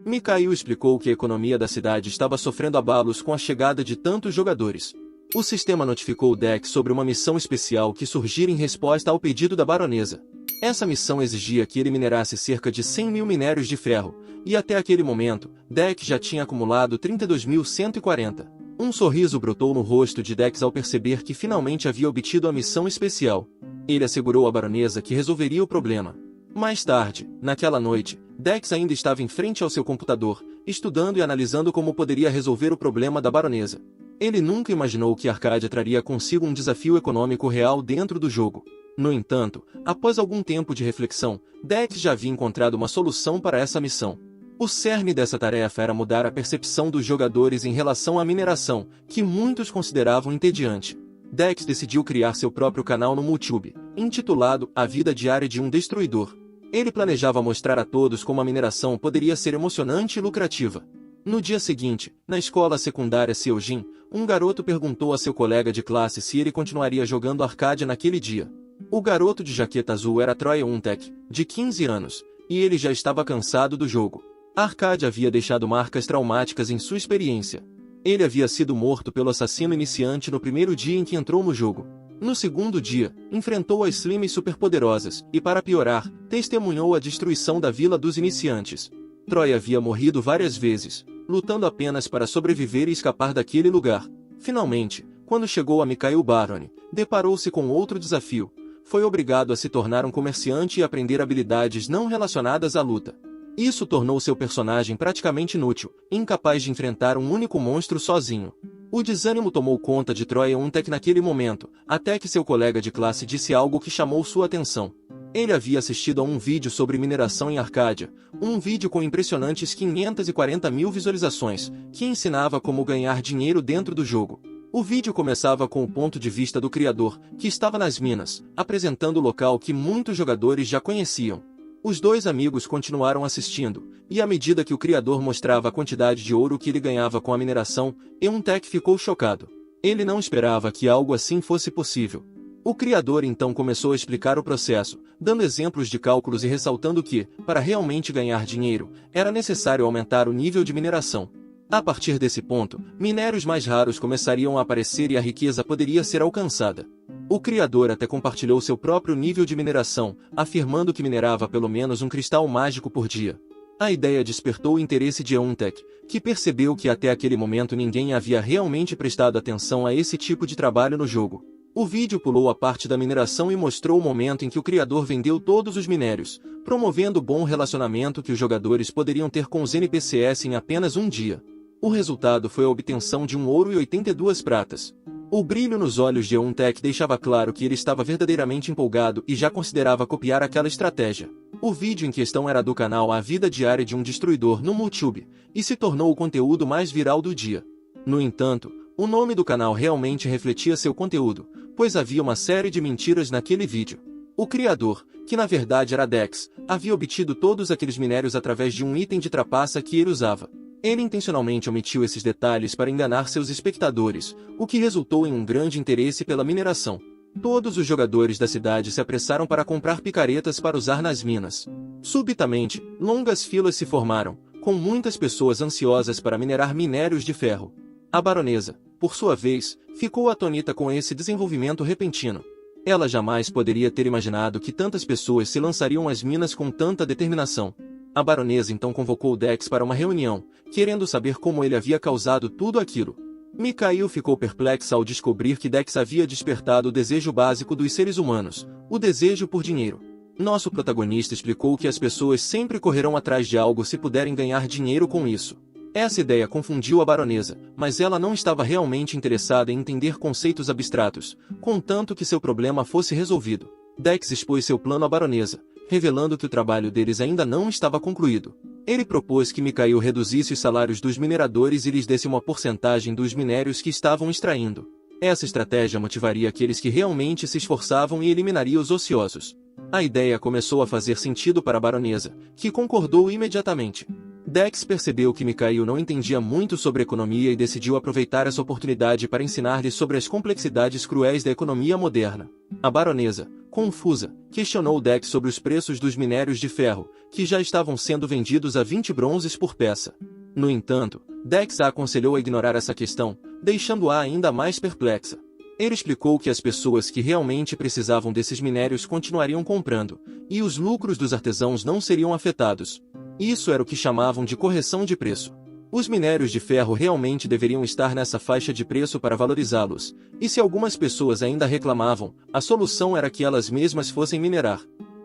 Mikhail explicou que a economia da cidade estava sofrendo abalos com a chegada de tantos jogadores. O sistema notificou Dex sobre uma missão especial que surgira em resposta ao pedido da baronesa. Essa missão exigia que ele minerasse cerca de 100 mil minérios de ferro, e até aquele momento, Dex já tinha acumulado 32.140. Um sorriso brotou no rosto de Dex ao perceber que finalmente havia obtido a missão especial. Ele assegurou à baronesa que resolveria o problema. Mais tarde, naquela noite, Dex ainda estava em frente ao seu computador, estudando e analisando como poderia resolver o problema da baronesa. Ele nunca imaginou que Arcádia traria consigo um desafio econômico real dentro do jogo. No entanto, após algum tempo de reflexão, Dex já havia encontrado uma solução para essa missão. O cerne dessa tarefa era mudar a percepção dos jogadores em relação à mineração, que muitos consideravam entediante. Dex decidiu criar seu próprio canal no YouTube, intitulado A Vida Diária de um Destruidor. Ele planejava mostrar a todos como a mineração poderia ser emocionante e lucrativa. No dia seguinte, na escola secundária Seojin, um garoto perguntou a seu colega de classe se ele continuaria jogando Arcádia naquele dia. O garoto de jaqueta azul era Troy Untek, de 15 anos, e ele já estava cansado do jogo. Arcádia havia deixado marcas traumáticas em sua experiência. Ele havia sido morto pelo assassino iniciante no primeiro dia em que entrou no jogo. No segundo dia, enfrentou as Slimes superpoderosas, e para piorar, testemunhou a destruição da vila dos iniciantes. Troy havia morrido várias vezes, lutando apenas para sobreviver e escapar daquele lugar. Finalmente, quando chegou a Mikhail Baroni, deparou-se com outro desafio. Foi obrigado a se tornar um comerciante e aprender habilidades não relacionadas à luta. Isso tornou seu personagem praticamente inútil, incapaz de enfrentar um único monstro sozinho. O desânimo tomou conta de Troy Untek naquele momento, até que seu colega de classe disse algo que chamou sua atenção. Ele havia assistido a um vídeo sobre mineração em Arcádia, um vídeo com impressionantes 540 mil visualizações, que ensinava como ganhar dinheiro dentro do jogo. O vídeo começava com o ponto de vista do criador, que estava nas minas, apresentando o local que muitos jogadores já conheciam. Os dois amigos continuaram assistindo, e à medida que o criador mostrava a quantidade de ouro que ele ganhava com a mineração, Untek ficou chocado. Ele não esperava que algo assim fosse possível. O criador então começou a explicar o processo, dando exemplos de cálculos e ressaltando que, para realmente ganhar dinheiro, era necessário aumentar o nível de mineração. A partir desse ponto, minérios mais raros começariam a aparecer e a riqueza poderia ser alcançada. O criador até compartilhou seu próprio nível de mineração, afirmando que minerava pelo menos um cristal mágico por dia. A ideia despertou o interesse de Untek, que percebeu que até aquele momento ninguém havia realmente prestado atenção a esse tipo de trabalho no jogo. O vídeo pulou a parte da mineração e mostrou o momento em que o criador vendeu todos os minérios, promovendo o bom relacionamento que os jogadores poderiam ter com os NPCs em apenas um dia. O resultado foi a obtenção de um ouro e 82 pratas. O brilho nos olhos de Untek deixava claro que ele estava verdadeiramente empolgado e já considerava copiar aquela estratégia. O vídeo em questão era do canal A Vida Diária de um Destruidor no YouTube, e se tornou o conteúdo mais viral do dia. No entanto, o nome do canal realmente refletia seu conteúdo, pois havia uma série de mentiras naquele vídeo. O criador, que na verdade era Dex, havia obtido todos aqueles minérios através de um item de trapaça que ele usava. Ele intencionalmente omitiu esses detalhes para enganar seus espectadores, o que resultou em um grande interesse pela mineração. Todos os jogadores da cidade se apressaram para comprar picaretas para usar nas minas. Subitamente, longas filas se formaram, com muitas pessoas ansiosas para minerar minérios de ferro. A baronesa, por sua vez, ficou atônita com esse desenvolvimento repentino. Ela jamais poderia ter imaginado que tantas pessoas se lançariam às minas com tanta determinação. A baronesa então convocou Dex para uma reunião, querendo saber como ele havia causado tudo aquilo. Mikhail ficou perplexa ao descobrir que Dex havia despertado o desejo básico dos seres humanos, o desejo por dinheiro. Nosso protagonista explicou que as pessoas sempre correrão atrás de algo se puderem ganhar dinheiro com isso. Essa ideia confundiu a baronesa, mas ela não estava realmente interessada em entender conceitos abstratos, contanto que seu problema fosse resolvido. Dex expôs seu plano à baronesa, revelando que o trabalho deles ainda não estava concluído. Ele propôs que Mikhail reduzisse os salários dos mineradores e lhes desse uma porcentagem dos minérios que estavam extraindo. Essa estratégia motivaria aqueles que realmente se esforçavam e eliminaria os ociosos. A ideia começou a fazer sentido para a baronesa, que concordou imediatamente. Dex percebeu que Mikhail não entendia muito sobre economia e decidiu aproveitar essa oportunidade para ensinar-lhe sobre as complexidades cruéis da economia moderna. A baronesa, confusa, questionou Dex sobre os preços dos minérios de ferro, que já estavam sendo vendidos a 20 bronzes por peça. No entanto, Dex a aconselhou a ignorar essa questão, deixando-a ainda mais perplexa. Ele explicou que as pessoas que realmente precisavam desses minérios continuariam comprando, e os lucros dos artesãos não seriam afetados. Isso era o que chamavam de correção de preço. Os minérios de ferro realmente deveriam estar nessa faixa de preço para valorizá-los, e se algumas pessoas ainda reclamavam, a solução era que elas mesmas fossem minerar.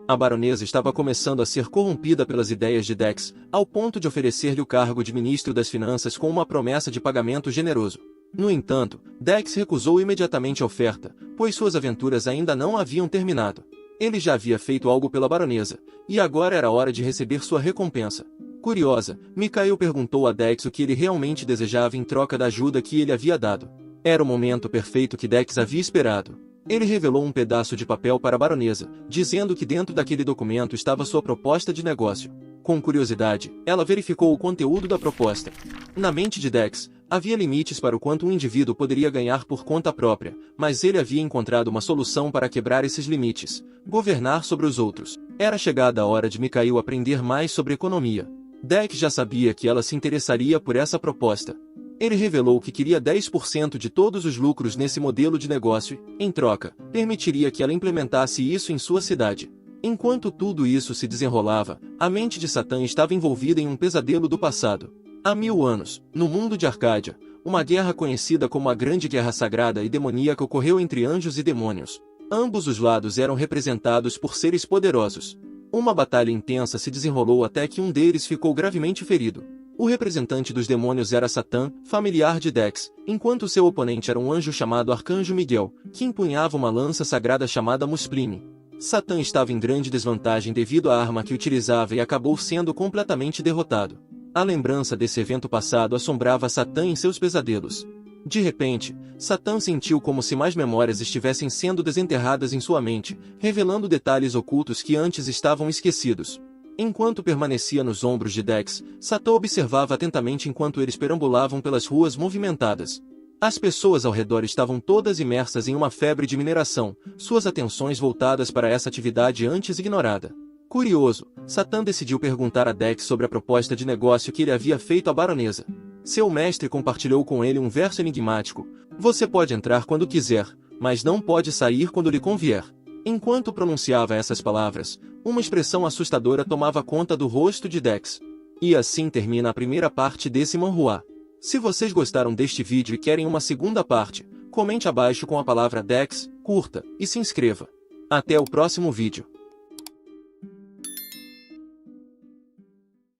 A baronesa estava começando a ser corrompida pelas ideias de Dex, ao ponto de oferecer-lhe o cargo de ministro das Finanças com uma promessa de pagamento generoso. No entanto, Dex recusou imediatamente a oferta, pois suas aventuras ainda não haviam terminado. Ele já havia feito algo pela baronesa, e agora era hora de receber sua recompensa. Curiosa, Mikhail perguntou a Dex o que ele realmente desejava em troca da ajuda que ele havia dado. Era o momento perfeito que Dex havia esperado. Ele revelou um pedaço de papel para a baronesa, dizendo que dentro daquele documento estava sua proposta de negócio. Com curiosidade, ela verificou o conteúdo da proposta. Na mente de Dex, havia limites para o quanto um indivíduo poderia ganhar por conta própria, mas ele havia encontrado uma solução para quebrar esses limites: governar sobre os outros. Era chegada a hora de Mikhail aprender mais sobre economia. Dex já sabia que ela se interessaria por essa proposta. Ele revelou que queria 10% de todos os lucros nesse modelo de negócio e, em troca, permitiria que ela implementasse isso em sua cidade. Enquanto tudo isso se desenrolava, a mente de Satã estava envolvida em um pesadelo do passado. Há 1000 anos, no mundo de Arcádia, uma guerra conhecida como a Grande Guerra Sagrada e Demoníaca ocorreu entre anjos e demônios. Ambos os lados eram representados por seres poderosos. Uma batalha intensa se desenrolou até que um deles ficou gravemente ferido. O representante dos demônios era Satã, familiar de Dex, enquanto seu oponente era um anjo chamado Arcanjo Miguel, que empunhava uma lança sagrada chamada Muspline. Satã estava em grande desvantagem devido à arma que utilizava e acabou sendo completamente derrotado. A lembrança desse evento passado assombrava Satã em seus pesadelos. De repente, Satã sentiu como se mais memórias estivessem sendo desenterradas em sua mente, revelando detalhes ocultos que antes estavam esquecidos. Enquanto permanecia nos ombros de Dex, Satã observava atentamente enquanto eles perambulavam pelas ruas movimentadas. As pessoas ao redor estavam todas imersas em uma febre de mineração, suas atenções voltadas para essa atividade antes ignorada. Curioso, Satã decidiu perguntar a Dex sobre a proposta de negócio que ele havia feito à baronesa. Seu mestre compartilhou com ele um verso enigmático: "Você pode entrar quando quiser, mas não pode sair quando lhe convier." Enquanto pronunciava essas palavras, uma expressão assustadora tomava conta do rosto de Dex. E assim termina a primeira parte desse manhwa. Se vocês gostaram deste vídeo e querem uma segunda parte, comente abaixo com a palavra Dex, curta, e se inscreva. Até o próximo vídeo.